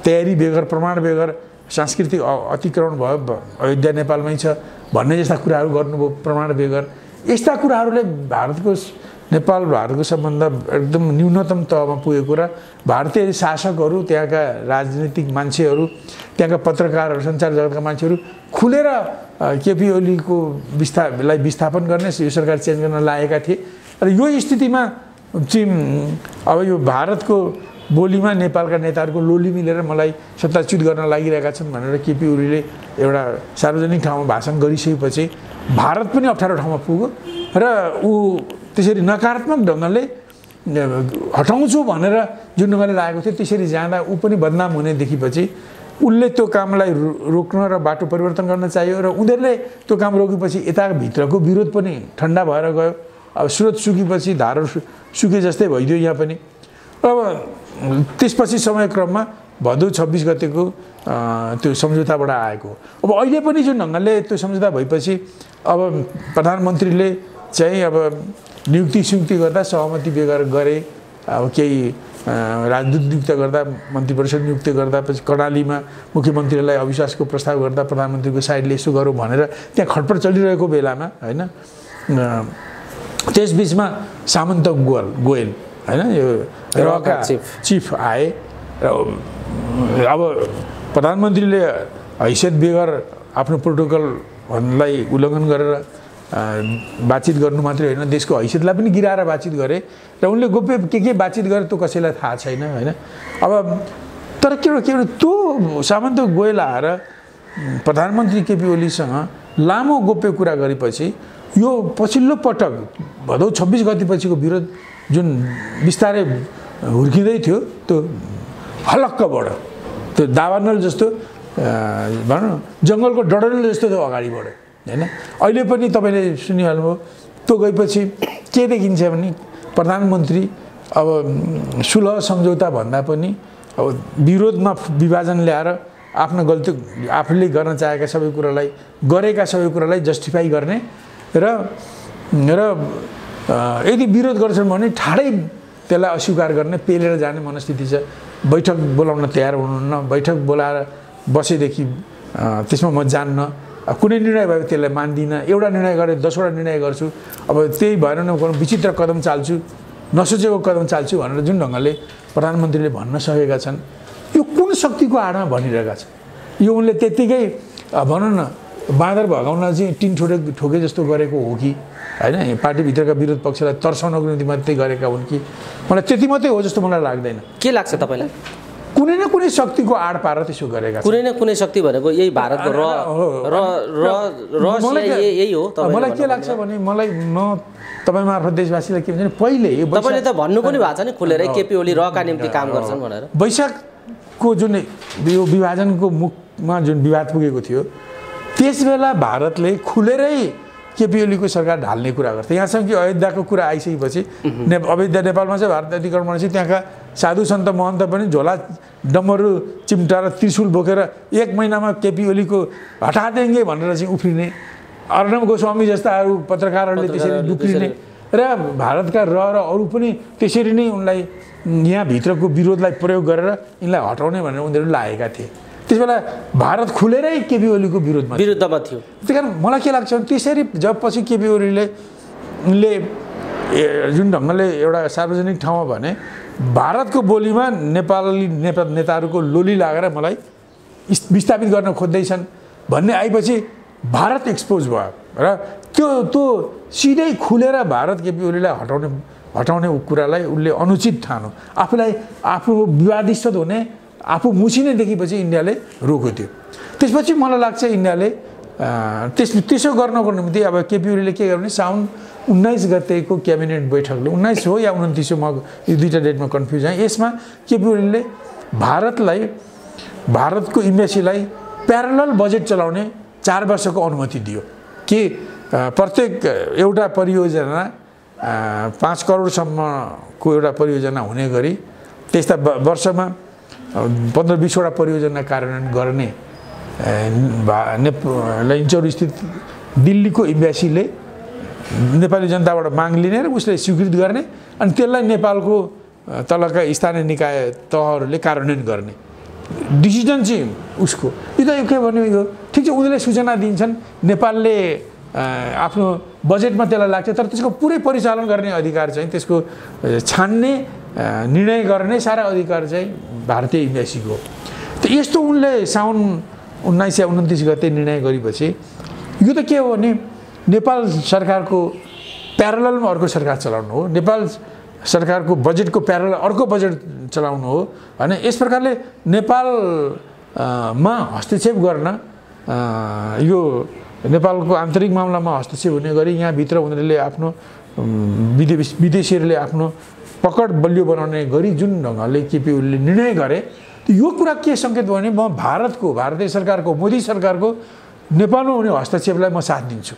तयारी बेगर, प्रमाण बेगर सांस्कृतिक अतिक्रमण भयो, अयोध्या नेपालमै छ भन्ने जस्ता कुराहरू गर्नुभयो, प्रमाण बेगर। यस्ता कुराहरूले नेपाल-भारतको सम्बन्ध एकदम न्यूनतम तहमा पुगेको र भारतीय शासकहरू, त्यहाँका राजनीतिक मान्छेहरू, त्यहाँका पत्रकारहरू, सञ्चार जगतका मान्छेहरू खुलेर केपी ओलीको विस्थापन गर्ने, यो सरकार चेन्ज गर्न लागेका थिए। र यो स्थितिमा अब यो भारतको बोलीमा नेपालका नेताहरूको लोली मिलेर मलाई सत्ताच्युत गर्न लागिरहेका छन् भनेर केपी ओलीले एउटा सार्वजनिक ठाउँमा भाषण गरिसकेपछि भारत पनि अप्ठ्यारो ठाउँमा पुग्यो र ऊ त्यसरी नकारात्मक ढङ्गले हटाउँछु भनेर जुन ढङ्गले लागेको थियो त्यसरी जाँदा ऊ पनि बदनाम हुने देखेपछि उसले त्यो कामलाई रोक्न र बाटो परिवर्तन गर्न चाहियो र उनीहरूले त्यो काम रोकेपछि यताभित्रको विरोध पनि ठन्डा भएर गयो। अब स्रोत सुकेपछि धारो सुके जस्तै भइदियो यहाँ पनि। अब त्यसपछि समयक्रममा भदौ 26 गतेको त्यो सम्झौताबाट आएको। अब अहिले पनि जुन ढङ्गले त्यो सम्झौता भएपछि अब प्रधानमन्त्रीले चाहिँ अब नियुक्ति गर्दा सहमति गरे। अब केही राजदूत नियुक्त गर्दा मन्त्री परिषद नियुक्त गर्दा पछि कर्णालीमा मुख्यमन्त्रीलाई अविश्वासको प्रस्ताव गर्दा प्रधानमन्त्रीको साइडले यसो गरौँ भनेर त्यहाँ खटपट चलिरहेको बेलामा होइन त्यसबिचमा सामन्त गोयल होइन यो रका चिफ आए र अब प्रधानमन्त्रीले हैसियत बेगर आफ्नो प्रोटोकललाई उल्लङ्घन गरेर बातचित गर्नु मात्रै होइन देशको हैसियतलाई पनि गिराएर बातचित गरे र उनले गोप्य के बातचित गरे त्यो कसैलाई थाहा छैन होइन। अब तर के त्यो सामन्त गोयल आएर प्रधानमन्त्री केपी ओलीसँग लामो गोप्य कुरा गरेपछि यो पछिल्लो पटक भदौ 26 गतेपछिको विरोध जुन बिस्तारै हुर्किँदै थियो त्यो हलक्क बढ्यो। त्यो दावानल जस्तो भनौँ न जङ्गलको डडल जस्तो त्यो अगाडि बढ्यो होइन। अहिले पनि तपाईँले सुनिहाल्नुभयो त्यो गएपछि के देखिन्छ भने प्रधानमन्त्री अब सुलह सम्झौता भन्दा पनि अब विरोधमा विभाजन ल्याएर आफ्नो गल्ती आफूले गर्न चाहेका सबै कुरालाई गरेका सबै कुरालाई जस्टिफाई गर्ने र यदि विरोध गर्छन् भने ठाडै त्यसलाई अस्वीकार गर्ने पेलेर जाने मनस्थिति छ। बैठक बोलाउन तयार हुनुहुन्न। बैठक बोलाएर बसेदेखि त्यसमा म जान्न, कुनै निर्णय भयो त्यसलाई मान्दिनँ, एउटा निर्णय गरेँ 10 वटा निर्णय गर्छु, अब त्यही भएर न विचित्र कदम चाल्छु, नसोचेको कदम चाल्छु भनेर जुन ढङ्गले प्रधानमन्त्रीले भन्न सकेका छन् यो कुन शक्तिको आडमा भनिरहेका छन्। यो उनले त्यत्तिकै भनौँ न बाँदर भगाउन चाहिँ टिन ठोके जस्तो गरेको हो कि होइन, पार्टीभित्रका विरोध पक्षलाई तर्साउनको निम्ति मात्रै गरेका हुन् कि मलाई त्यति मात्रै हो जस्तो मलाई लाग्दैन। के लाग्छ तपाईँलाई? कुनै न कुनै शक्तिको आड पारेर त्यसो गरेका कुनै न कुनै शक्ति भनेको यही भारतको यही हो। मलाई के लाग्छ भने मलाई म तपाईँ मार्फत देशवासीलाई के भन्छ पहिले तपाईँले त भन्नु पनि भएको छ नि खुलेरै केपी ओली रका निम्ति काम गर्छन् भनेर। वैशाखको जुन यो विभाजनको मुखमा जुन विवाद पुगेको थियो त्यसबेला भारतले खुलेरै केपी ओलीको सरकार ढाल्ने कुरा गर्थे। यहाँसम्म कि अयोध्याको कुरा आइसकेपछि अयोध्या नेपालमा चाहिँ भारत अधिकरण भनेपछि त्यहाँका साधु सन्त महन्त पनि झोला डम्बरू चिम्टा र त्रिशूल बोकेर 1 महिनामा केपी ओलीको हटा देंगे भनेर चाहिँ उफ्रिने, अर्णव गोस्वामी जस्ता अरू पत्रकारहरूले त्यसरी उफ्रिने र भारतका र अरू पनि त्यसरी नै उनलाई यहाँभित्रको विरोधलाई प्रयोग गरेर यिनलाई हटाउने भनेर उनीहरू लागेका थिए। त्यसबेला भारत खुलेरै केपी ओलीको विरुद्धमा थियो। त्यही कारण मलाई के लाग्छ त्यसरी जब पछि केपी ओलीले जुन ढङ्गले एउटा सार्वजनिक ठाउँमा भने भारतको बोलीमा नेपाली नेताहरूको लोली लागेर मलाई विस्थापित गर्न खोज्दैछन् भन्ने आएपछि भारत एक्सपोज भयो र त्यो सिधै खुलेर भारत केपी ओलीलाई हटाउने कुरालाई उनले अनुचित ठान्यो। आफू विवादित हुने आफू मुसिने देखेपछि इन्डियाले रोक्यो थियो। त्यसपछि मलाई लाग्छ इन्डियाले त्यसो गर्नको निम्ति अब केपी ओलीले के गर्ने साउन 19 गतेको क्याबिनेट बैठकले 19 हो या 29 हो, म यो दुईटा डेटमा कन्फ्युज हैं। यसमा केपी ओलीले भारतको इम्बेसीलाई प्यारलल बजेट चलाउने 4 वर्षको अनुमति दियो कि प्रत्येक एउटा परियोजना 5 करोडसम्मको एउटा परियोजना हुने गरी त्यस्ता वर्षमा 15-20 वटा परियोजना कार्यान्वयन गर्ने लैनचौर स्थित दिल्लीको इम्बेसीले नेपाली जनताबाट माग लिने र उसले स्वीकृत गर्ने अनि त्यसलाई नेपालको तलका स्थानीय निकाय तहहरूले कार्यान्वयन गर्ने डिसिजन चाहिँ उसको। यो त के भन्यो यो ठिक छ, उनीहरूले सूचना दिन्छन्, नेपालले आफ्नो बजेटमा त्यसलाई लाग्छ, तर त्यसको पुरै परिचालन गर्ने अधिकार चाहिँ त्यसको छान्ने निर्णय गर्ने सारा अधिकार चाहिँ भारतीय इम्बेसीको। त यस्तो उनले साउन 19 या 29 गते निर्णय गरेपछि यो त के हो भने नेपाल सरकारको प्यारललमा अर्को सरकार चलाउनु हो, नेपाल सरकारको बजेटको प्यारलल अर्को बजेट चलाउनु हो होइन। यस प्रकारले नेपालमा हस्तक्षेप गर्न यो नेपालको आन्तरिक मामलामा हस्तक्षेप हुने गरी यहाँभित्र उनीहरूले आफ्नो विदेशीहरूले आफ्नो पकड बलियो बनाउने गरी जुन ढङ्गले केपी ओलीले निर्णय गरे यो कुरा के सङ्केत भयो भने म भारतीय सरकारको मोदी सरकारको नेपालमा हुने हस्तक्षेपलाई म साथ दिन्छु,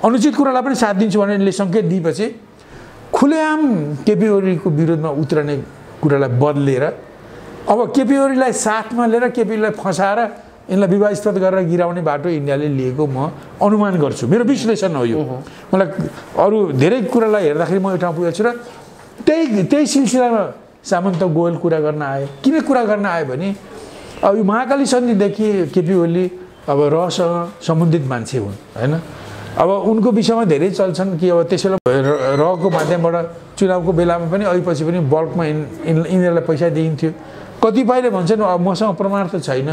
अनुचित कुरालाई पनि साथ दिन्छु भनेर सङ्केत दिएपछि खुलेआम केपी ओलीको विरोधमा उत्रने कुरालाई बदलेर अब केपी ओलीलाई साथमा लिएर केपी ओलीलाई फसाएर यिनलाई विवादस्पद गरेर गिराउने बाटो इन्डियाले लिएको म अनुमान गर्छु। मेरो विश्लेषण हो यो। मलाई अरू धेरै कुरालाई हेर्दाखेरि म यो ठाउँ पुगेको छु र त्यही सिलसिलामा सामन्त गोयल कुरा गर्न आए। किन कुरा गर्न आयो भने अब यो महाकाली सन्धिदेखि केपी ओली अब रहसँग सम्बन्धित मान्छे हुन् हैन। अब उनको विषयमा धेरै चल्छन् कि अब त्यसैले रहको माध्यमबाट चुनावको बेलामा पनि अहिपछि पनि बल्कमा यिनीहरूलाई पैसा दिइन्थ्यो। कतिपयले भन्छन् अब मसँग प्रमाण त छैन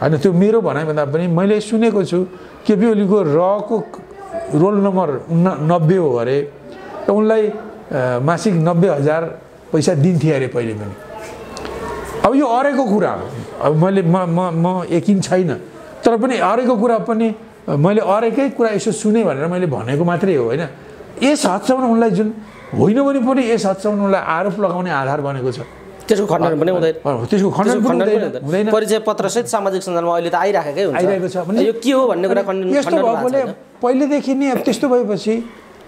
हैन, त्यो मेरो भनाइभन्दा पनि मैले सुनेको छु केपी ओलीको रहको रोल नम्बर 90 हो अरे र उनलाई मासिक 90,000 पैसा दिन्थे अरे पहिले पनि। अब यो अरेको कुरा हो। अब मैले म यकिन छैन, तर पनि अरेको कुरा पनि मैले अरेकै कुरा यसो सुने भनेर मैले भनेको मात्रै हो हैन। यस हदसम्म उनलाई जुन होइन भने पनि यस हदसम्म उनलाई आरोप लगाउने आधार बनेको छ। त्यसको खण्डन पनि हुँदैन। त्यसको खण्डन हुँदैन। परिचय पत्र सहित सामाजिक सञ्जालमा अहिले त आइराखेकै हुन्छ। आइरहेको छ भने यो के हो भन्ने कुरा खण्डन यस्तो भएकोले पहिलेदेखि नै अब त्यस्तो भएपछि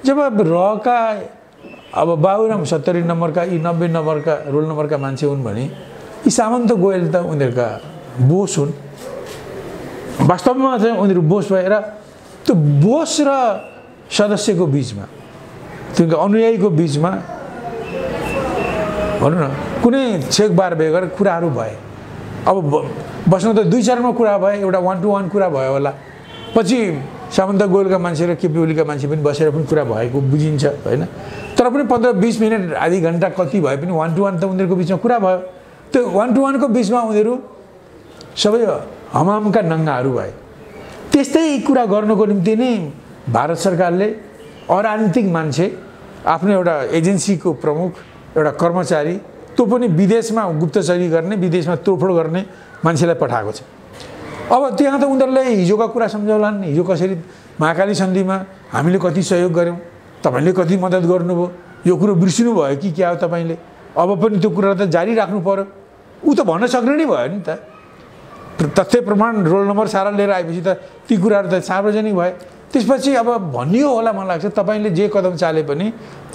जब रहका अब बाबुराम 70 नम्बरका यी 90 नम्बरका रोल नम्बरका मान्छे हुन् भने यी सामन्त गोयल त उनीहरूका बोस हुन्। वास्तवमा चाहिँ उनीहरू बोस भएर त्यो बोस र सदस्यको बिचमा तिनको अनुयायीको बिचमा भनौँ न कुनै छेक बार बेगर कुराहरू भए। अब बस्न त 2-4 कुरा भए, एउटा 1-to-1 कुरा भयो होला। पछि सामन्त गोयलका मान्छे र केपी ओलीका मान्छे पनि बसेर पनि कुरा भएको बुझिन्छ हैन। तर पनि 15-20 मिनट आधी घन्टा कति भए पनि 1-to-1 त उनीहरूको बिचमा कुरा भयो। त्यो 1-to-1 को बिचमा उनीहरू सबै हमामका नङ्गाहरू भए। त्यस्तै कुरा गर्नको निम्ति नै भारत सरकारले अराजनीतिक मान्छे आफ्नो एउटा एजेन्सीको प्रमुख एउटा कर्मचारी त्यो पनि विदेशमा गुप्तचरी गर्ने विदेशमा तोडफोड गर्ने मान्छेलाई पठाएको छ। अब त्यहाँ त उनीहरूले हिजोका कुरा सम्झाउलान्। हिजो कसरी महाकाली सन्धिमा हामीले कति सहयोग गऱ्यौँ, तपाईँले कति मद्दत गर्नुभयो, यो कुरो बिर्सिनु भयो कि क्या हो तपाईँले? अब पनि त्यो कुरा त जारी राख्नु पर्यो। ऊ त भन्न सक्ने नै भयो नि त। तथ्य प्रमाण रोल नम्बर सारा लिएर आएपछि त ती कुराहरू त सार्वजनिक भए। त्यसपछि अब भनियो होला मलाई लाग्छ तपाईँले जे कदम चाले पनि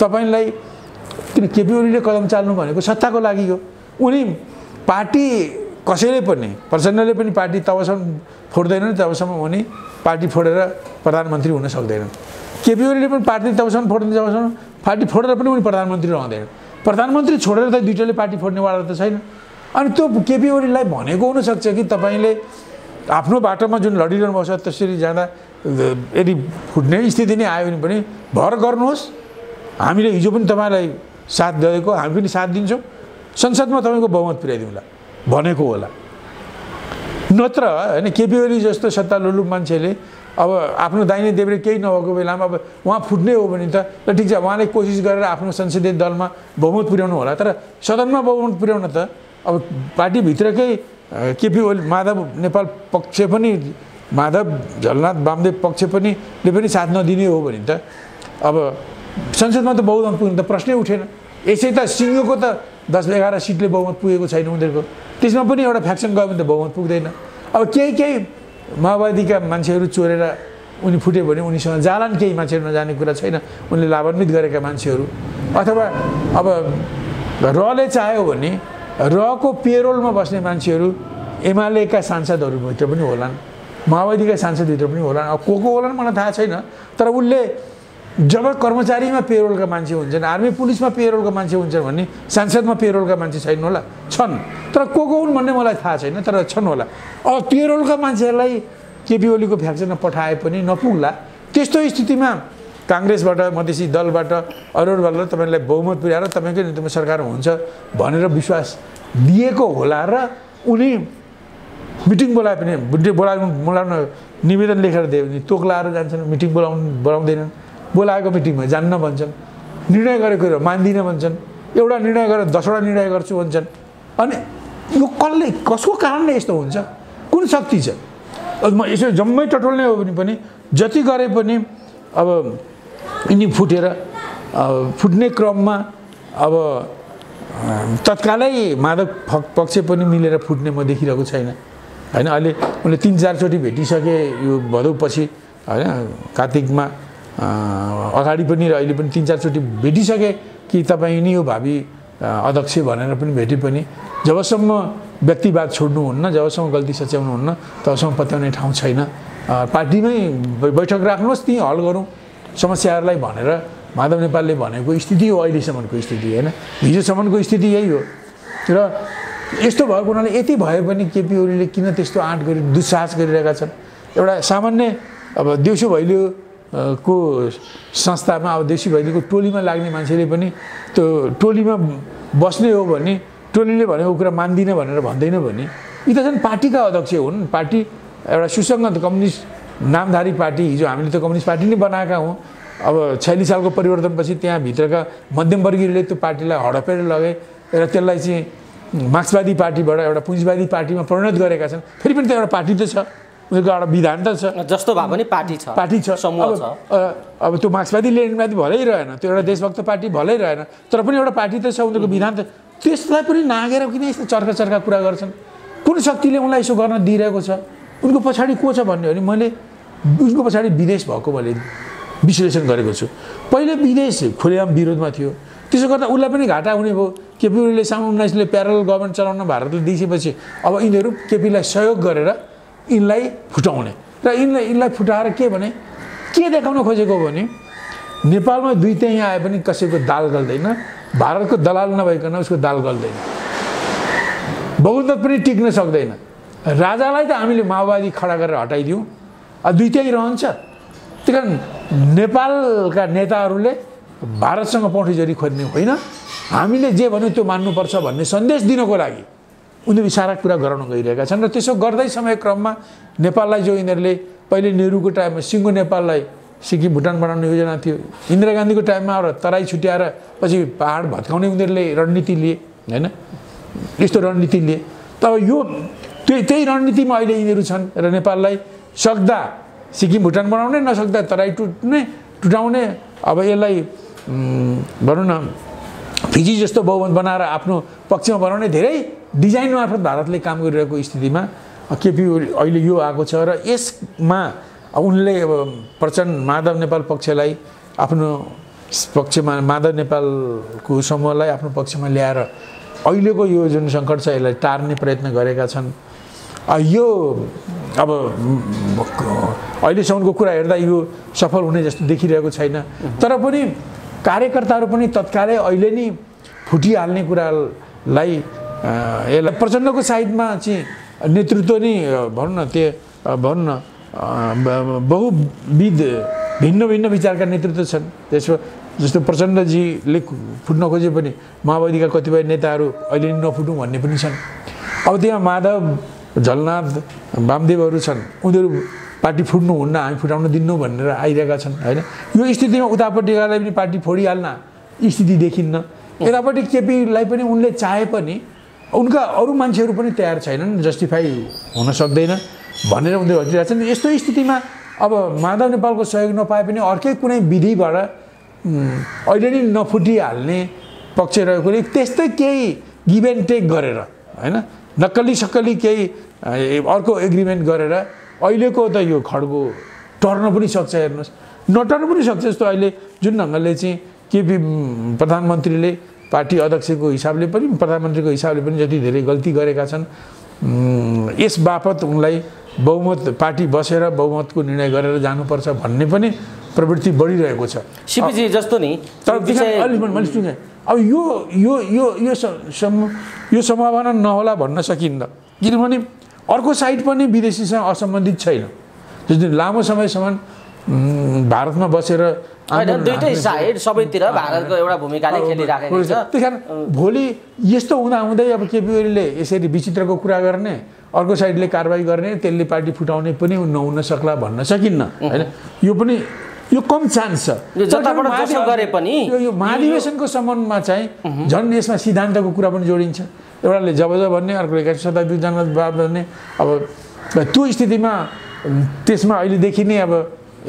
तपाईँलाई, किन केपी ओलीले कदम चाल्नु भनेको सत्ताको लागि हो। उनी पार्टी कसैले पनि प्रचण्डले पनि पार्टी तबसम्म फोड्दैनन् तबसम्म उनी पार्टी फोडेर प्रधानमन्त्री हुन सक्दैनन्। केपी ओलीले पनि पार्टी तबसम्म फोड्दैन जबसम्म पार्टी फोडेर पनि उनी प्रधानमन्त्री रहँदैन। प्रधानमन्त्री छोडेर त दुईटैले पार्टी फोड्नेवाला त छैन। अनि त्यो केपी ओलीलाई भनेको हुनसक्छ कि तपाईँले आफ्नो बाटोमा जुन लडिरहनु भएको छ त्यसरी जाँदा यदि फुट्ने स्थिति नै आयो भने पनि भर गर्नुहोस्, हामीले हिजो पनि तपाईँलाई साथ दिएको, हामी पनि साथ दिन्छौँ, संसदमा तपाईँको बहुमत पुर्याइदिउँला भनेको होला। नत्र हैन केपी ओली जस्तो सत्तालुलु मान्छेले अब आफ्नो दाहिने देब्रे केही नभएको बेलामा अब उहाँ फुट्ने हो भने त ठिक छ, उहाँले कोसिस गरेर आफ्नो संसदीय दलमा बहुमत पुर्याउनु होला। तर सदनमा बहुमत पुर्याउन त अब पार्टीभित्रकै केपी ओली माधव नेपाल पक्ष पनि माधव झलनाथ वामदेव पक्ष पनि ले पनि साथ नदिने हो भने त अब संसदमा त बहुमत पुग्नु त प्रश्नै उठेन। यसै त सिङ्गोको त 10-11 सिटले बहुमत पुगेको छैन उनीहरूको, त्यसमा पनि एउटा फ्याक्सन गयो भने त बहुमत पुग्दैन। अब केही माओवादीका मान्छेहरू चोरेर उनी फुट्यो भने उनीसँग जालान्, केही मान्छेहरू नजाने कुरा छैन, उनले लाभान्वित गरेका मान्छेहरू। अथवा अब रले चाह्यो भने रको पेरोलमा बस्ने मान्छेहरू एमालेका सांसदहरूभित्र पनि होलान्, माओवादीका सांसदभित्र पनि होलान्। अब को होलान् मलाई थाहा छैन। तर उसले जब कर्मचारीमा पेरोलका मान्छे हुन्छन्, आर्मी पुलिसमा पेरोलका मान्छे हुन्छन् भने सांसदमा पेरोलका मान्छे छैन होला, छन्। तर को हुन् भन्ने मलाई थाहा छैन, तर छन् होला। अब पेरोलका मान्छेहरूलाई केपी ओलीको फ्याक्सनमा पठाए पनि नपुग्ला। त्यस्तो स्थितिमा काङ्ग्रेसबाट मधेसी दलबाट अरूबाट तपाईँलाई बहुमत पुर्याएर तपाईँकै नेतृत्वमा सरकार हुन्छ भनेर विश्वास दिएको होला र उनी मिटिङ बोलाए पनि बोलाउन निवेदन लेखेर दियो भने तोक लाएर जान्छन्, मिटिङ बोलाउँदैनन्। बोलाएको मिटिङमा जान्न भन्छन्, निर्णय गरेको मान्दिनँ भन्छन्, एउटा निर्णय गरेर 10वटा निर्णय गर्छु भन्छन्। अनि यो कसको कारणले यस्तो हुन्छ? कुन शक्ति छ? म यसो जम्मै टटोल्ने हो भने पनि जति गरे पनि अब यिनी फुटेर फुट्ने क्रममा अब तत्कालै माधव पक्ष पनि मिलेर फुट्ने म देखिरहेको छैन हैन। अहिले उनले 3-4 चोटि भेटिसके यो भदौपछि हैन, कार्तिकमा अगाडि पनि र अहिले पनि 3-4 चोटि भेटिसके कि तपाईँ नि यो भावी अध्यक्ष भनेर पनि भेटे पनि जबसम्म व्यक्तिवाद छोड्नुहुन्न, जबसम्म गल्ती सच्याउनुहुन्न तबसम्म पत्याउने ठाउँ छैन। पार्टीमै बैठक राख्नुहोस्, त्यहीँ हल गरौँ समस्याहरूलाई भनेर माधव नेपालले भनेको स्थिति हो अहिलेसम्मको स्थिति हैन। हिजोसम्मको स्थिति यही हो र यस्तो भएको हुनाले यति भए पनि केपी ओलीले किन त्यस्तो आँट गरी दुस्साहस गरिरहेका छन्। एउटा सामान्य अब देउसी भैलो को संस्थामा अब देउसी भैलीको टोलीमा लाग्ने मान्छेले पनि त्यो टोलीमा बस्ने हो भने टोलीले भनेको कुरा मान्दिनँ भनेर भन्दैन भने यी त झन् पार्टीका अध्यक्ष हुन्। पार्टी एउटा सुसङ्गत कम्युनिस्ट नामधारी पार्टी, हिजो हामीले त कम्युनिस्ट पार्टी नै बनाएका हौँ। अब 46 सालको परिवर्तनपछि त्यहाँभित्रका मध्यमवर्गीयले त्यो पार्टीलाई हडपेर लगे र त्यसलाई चाहिँ मार्क्सवादी पार्टीबाट एउटा पुँजीवादी पार्टीमा परिणत गरेका छन्। फेरि पनि त एउटा पार्टी त छ, उनीहरूको एउटा विधान त छ, जस्तो भए पनि पार्टी छ, समूह छ। अब त्यो मार्क्सवादी लेनिनवादी भलै रहेन, त्यो एउटा देशभक्त पार्टी भलै रहेन, तर पनि एउटा पार्टी त छ, उनीहरूको विधान त। त्यसलाई पनि नागेर किन यस्तो चर्का कुरा गर्छन्? कुन शक्तिले उनलाई यसो गर्न दिइरहेको छ? उनको पछाडि को छ भन्ने हो भने मैले उनको पछाडि विदेश भएको मैले विश्लेषण गरेको छु। पहिले विदेश खुलेआम विरोधमा थियो, त्यसो गर्दा उसलाई पनि घाटा हुने भयो। केपी ओलीले सन् 19ले प्यारल गभर्मेन्ट चलाउन भारतले दिइसकेपछि अब यिनीहरू केपीलाई सहयोग गरेर यिनलाई फुटाउने र यिनलाई फुटाएर के भने के देखाउन खोजेको भने नेपालमा दुई त्यही आए पनि कसैको दाल गल्दैन, भारतको दलाल नभइकन उसको दाल गल्दैन, बहुमत पनि टिक्न सक्दैन। राजालाई त हामीले माओवादी खडा गरेर हटाइदियौँ, दुई त्यही रहन्छ। त्यही कारण नेपालका नेताहरूले भारतसँग पौँठीजरी खोज्ने होइन, हामीले जे भन्यो त्यो मान्नुपर्छ भन्ने सन्देश दिनको लागि उनीहरू इसारा कुरा गराउन गइरहेका छन्। र त्यसो गर्दै समय क्रममा नेपाललाई जो यिनीहरूले पहिले नेहरूको टाइममा सिङ्गो नेपाललाई सिक्किम भुटान बनाउने योजना थियो, इन्दिरा गान्धीको टाइममा एउटा तराई छुट्याएर पछि पहाड भत्काउने उनीहरूले रणनीति लिए हैन, यस्तो रणनीति लिए। तब यो त्यही रणनीतिमा अहिले यिनीहरू छन् र नेपाललाई सक्दा सिक्किम भुटान बनाउने, नसक्दा तराई टुटाउने। अब यसलाई भनौँ न फिजी जस्तो बहुमत बनाएर आफ्नो पक्षमा बनाउने धेरै डिजाइन मार्फत भारतले काम गरिरहेको स्थितिमा केपी ओली अहिले यो आएको छ र यसमा उनले अब प्रचण्ड माधव नेपाल पक्षलाई आफ्नो पक्षमा माधव नेपालको समूहलाई आफ्नो पक्षमा ल्याएर अहिलेको यो जुन सङ्कट छ यसलाई टार्ने प्रयत्न गरेका छन्। यो अब अहिलेसम्मको कुरा हेर्दा यो सफल हुने जस्तो देखिरहेको छैन, तर पनि कार्यकर्ताहरू पनि तत्कालै अहिले नै फुटिहाल्ने कुरालाई यसलाई प्रचण्डको साइडमा चाहिँ नेतृत्व नै भनौँ न बहुविध भिन्न विचारका नेतृत्व छन्। त्यसमा जस्तो प्रचण्डजीले फुट्न खोजे पनि माओवादीका कतिपय नेताहरू अहिले नै नफुटौँ भन्ने पनि छन्। अब त्यहाँ माधव झलनाथ वामदेवहरू छन्, उनीहरू पार्टी फुट्नुहुन्न, हामी फुटाउन दिन्नौँ भनेर आइरहेका छन् हैन। यो स्थितिमा उतापट्टिकालाई पनि पार्टी फोडिहाल्न स्थिति देखिन्न, यतापट्टि केपीलाई पनि उनले चाहे पनि उनका अरू मान्छेहरू पनि तयार छैनन्, जस्टिफाई हुन सक्दैन भनेर उनीहरू हटिरहेका छन्। यस्तो स्थितिमा अब माधव नेपालको सहयोग नपाए पनि अर्कै कुनै विधिबाट अहिले नै नफुटिहाल्ने पक्ष रहेकोले त्यस्तै केही गिभ एन्ड टेक गरेर हैन, नक्कली सक्कली केही अर्को एग्रिमेन्ट गरेर अहिलेको त यो खड्गो टर्न पनि सक्छ। हेर्नुहोस्, नटर्न पनि सक्छ। जस्तो अहिले जुन ढङ्गले चाहिँ केपी प्रधानमन्त्रीले पार्टी अध्यक्षको हिसाबले पनि प्रधानमन्त्रीको हिसाबले पनि जति धेरै गल्ती गरेका छन्, यस बापत उनलाई बहुमत पार्टी बसेर बहुमतको निर्णय गरेर जानुपर्छ भन्ने पनि प्रवृत्ति बढिरहेको छ। सिपीजी जस्तो नि मैले सुने अब यो सम्भावना नहोला भन्न सकिन्न, किनभने अर्को साइड पनि विदेशीसँग असम्बन्धित छैन। जस्तो लामो समयसम्म भारतमा बसेर दुईटै साइड सबैतिर भारतको एउटा भूमिकाले खेलिराखेको छ। त्यही कारण भोलि यस्तो हुँदै अब केपी ओलीले यसरी विचित्रको कुरा गर्ने, अर्को साइडले कारबाही गर्ने, त्यसले पार्टी फुटाउने पनि नहुन सक्ला भन्न सकिन्न हैन। यो पनि यो कम चान्स छ। गरे पनि यो महाधिवेशनको सम्बन्धमा चाहिँ झन् यसमा सिद्धान्तको कुरा पनि जोडिन्छ। एउटाले जब भन्ने, अर्कोले 21 शताब्दी जनतावाद भन्ने। अब त्यो स्थितिमा त्यसमा अहिलेदेखि नै अब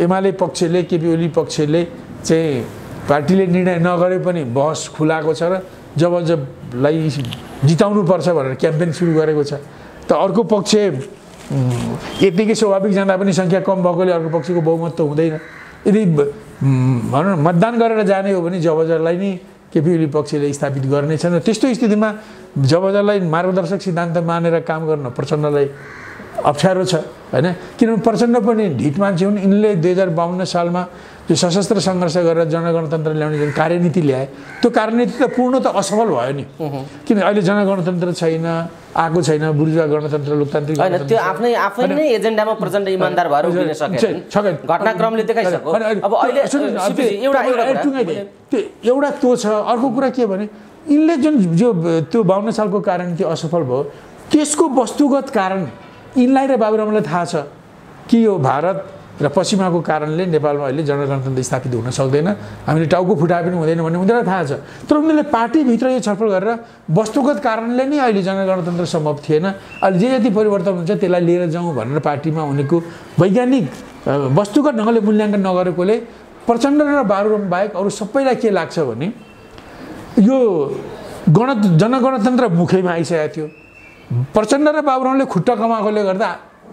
एमाले पक्षले केपी ओली पक्षले चाहिँ पार्टीले निर्णय नगरे पनि बहस खुलाएको छ र जबलाई जिताउनु पर्छ भनेर क्याम्पेन सुरु गरेको छ। त अर्को पक्ष यतिकै स्वाभाविक जाँदा पनि सङ्ख्या कम भएकोले अर्को पक्षको बहुमत त हुँदैन। यदि भनौँ न मतदान गरेर जाने हो भने जबजलाई नै केपी ओली पक्षले स्थापित गर्नेछन् र त्यस्तो स्थितिमा जबजलाई मार्गदर्शक सिद्धान्त मानेर काम गर्न प्रचण्डलाई अप्ठ्यारो छ हैन। किनभने प्रचण्ड पनि ढिट मान्छे हुन्। यिनले 2052 सालमा जो सशस्त्र सङ्घर्ष गरेर जनगणतन्त्र ल्याउने जुन कार्यनीति ल्याए त्यो कार्यनीति त पूर्ण त असफल भयो नि। किन अहिले जनगणतन्त्र छैन, आएको छैन, बुर्जुवा गणतन्त्र लोकतान्त्रिक हैन। त्यो आफै नै एजेन्डामा प्रचण्ड इमानदार भएर उभिन सकेन, घटनाक्रमले देखाइसक्यो। अब अहिले एउटा त्यो छ। अर्को कुरा के भने यिनले जुन जो त्यो 52 सालको कार्यनीति असफल भयो त्यसको वस्तुगत कारण यिनलाई र बाबुरामलाई थाहा छ कि यो भारत र पश्चिमाको कारणले नेपालमा अहिले जनगणतन्त्र स्थापित हुन सक्दैन, हामीले टाउको फुटाए पनि हुँदैन भन्ने उनीहरूलाई थाहा छ। तर उनीहरूले पार्टीभित्र यो छलफल गरेर वस्तुगत कारणले नै अहिले जनगणतन्त्र सम्भव थिएन, अहिले जे जति परिवर्तन हुन्छ त्यसलाई लिएर जाउँ भनेर पार्टीमा उनीको वैज्ञानिक वस्तुगत ढङ्गले मूल्याङ्कन नगरेकोले प्रचण्ड र बाबुराम बाहेक अरू सबैलाई के लाग्छ भने यो जनगणतन्त्र मुखैमा आइसकेको थियो। प्रचण्ड र बाबुरामले खुट्टा कमाएकोले गर्दा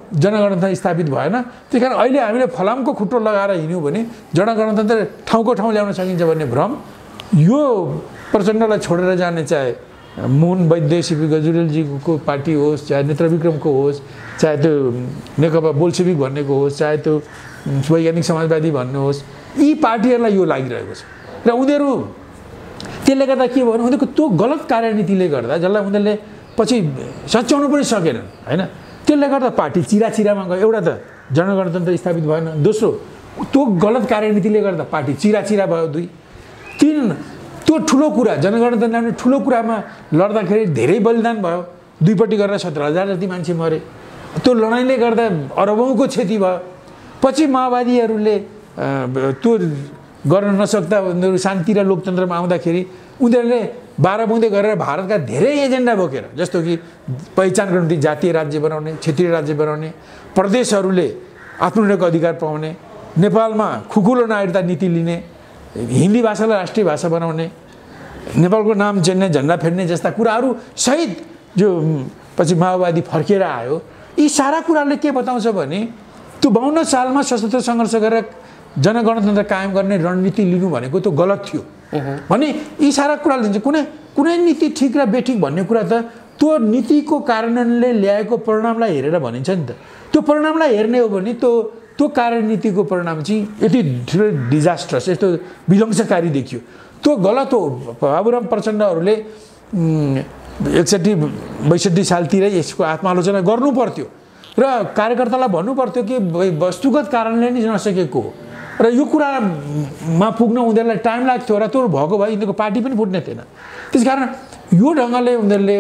जनगणतन्त्र स्थापित भएन। त्यही कारण अहिले हामीले फलामको खुट्टो लगाएर हिँड्यौँ भने जनगणतन्त्र ठाउँको ठाउँ ल्याउन सकिन्छ भन्ने भ्रम यो प्रचण्डलाई छोडेर जाने, चाहे मोहन वैद्य सिपी गजुरेलजीको पार्टी होस्, चाहे नेत्रविक्रमको होस्, चाहे त्यो नेकपा बोल्सेविक भन्नेको होस्, चाहे त्यो वैज्ञानिक समाजवादी भन्ने होस्, यी पार्टीहरूलाई यो लागिरहेको छ। र उनीहरू त्यसले गर्दा के भयो भने उनीहरूको त्यो गलत कार्यनीतिले गर्दा जसलाई उनीहरूले पछि सच्याउनु पनि सकेनन् हैन। त्यसले गर्दा पार्टी चिराचिरामा गयो। एउटा त जनगणतन्त्र स्थापित भएन, दोस्रो त्यो गलत कार्यनीतिले गर्दा पार्टी चिराचिरा भयो, 2 3 त्यो ठुलो कुरा जनगणतन्त्र ल्याउने ठुलो कुरामा लड्दाखेरि धेरै बलिदान भयो। दुईपट्टि गरेर 17,000 जति मान्छे मरे। त्यो लडाइँले गर्दा अरबौँको क्षति भयो। पछि माओवादीहरूले त्यो गर्न नसक्दा उनीहरू शान्ति र लोकतन्त्रमा आउँदाखेरि उनीहरूले 12 बुँदे गरेर भारतका धेरै एजेन्डा बोकेर, जस्तो कि पहिचानको निम्ति जातीय राज्य बनाउने, क्षेत्रीय राज्य बनाउने, प्रदेशहरूले आत्मनिर्भरको अधिकार पाउने, नेपालमा खुकुलो नागरिकता नीति लिने, हिन्दी भाषालाई राष्ट्रिय भाषा बनाउने, नेपालको नाम चिन्ने, झन्डा फेर्ने जस्ता कुराहरू सहित जो पछि माओवादी फर्केर आयो। यी सारा कुराले के बताउँछ भने त्यो 52 सालमा सशस्त्र सङ्घर्ष गरेर जनगणतन्त्र कायम गर्ने रणनीति लिनु भनेको त्यो गलत थियो भने यी सारा कुराले दिन्छ। कुनै नीति ठिक र बेठिक भन्ने कुरा त त्यो नीतिको कार्यान्वयनले ल्याएको परिणामलाई हेरेर भनिन्छ नि त। त्यो परिणामलाई हेर्ने हो भने त्यो कार्यनीतिको परिणाम चाहिँ यति ठुलो डिजास्टरस, यस्तो विध्वंसकारी देखियो। त्यो गलत हो। बाबुराम प्रचण्डहरूले 61-62 सालतिरै यसको आत्मालोचना गर्नु पर्थ्यो र कार्यकर्तालाई भन्नु पर्थ्यो कि वस्तुगत कारणले नै नसकेको हो र यो कुरामा पुग्न उनीहरूलाई टाइम लाग्थ्यो र त्यो भएको भए यिनीहरूको पार्टी पनि फुट्ने थिएन। त्यसकारण यो ढङ्गले उनीहरूले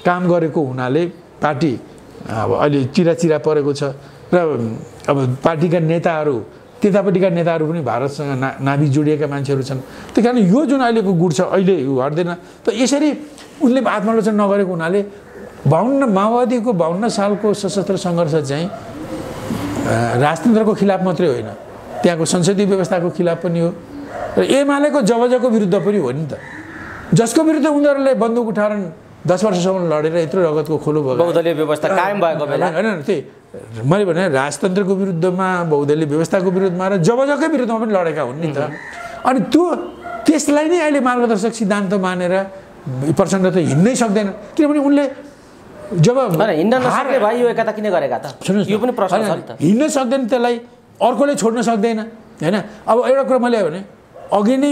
काम गरेको हुनाले पार्टी अब अहिले चिराचिरा परेको छ र अब पार्टीका नेताहरू त्यतापट्टिका नेताहरू पनि भारतसँग नाभि जोडिएका मान्छेहरू छन्। त्यही कारण यो जुन अहिलेको गुट छ अहिले यो हट्दैन। त यसरी उनले आत्मालोचना नगरेको हुनाले माओवादीको 52 सालको सशस्त्र सङ्घर्ष चाहिँ राजतन्त्रको खिलाफ मात्रै होइन, त्यहाँको संसदीय व्यवस्थाको खिलाफ पनि हो र एमालेको जबजको विरुद्ध पनि हो नि त, जसको विरुद्ध उनीहरूले बन्दुक उठाएर 10 वर्षसम्म लडेर यत्रो रगतको खोलो भयो। बहुदलीय व्यवस्था कायम भएको बेला हैन, त्यही मैले भने राजतन्त्रको विरुद्धमा, बहुदलीय व्यवस्थाको विरुद्धमा र जबजकै विरुद्धमा पनि लडेका हुन् नि त। अनि त्यसलाई नै अहिले मार्गदर्शक सिद्धान्त मानेर प्रचण्ड त हिँड्नै सक्दैन। किनभने उनले जब हिँड्न नसक्ने भाइ यो एकता किन गरेका त, यो पनि प्रश्न छ नि त। हिँड्न सक्दैन, त्यसलाई अर्कोले छोड्न सक्दैन हैन। अब एउटा कुरा मैले भने अघि नै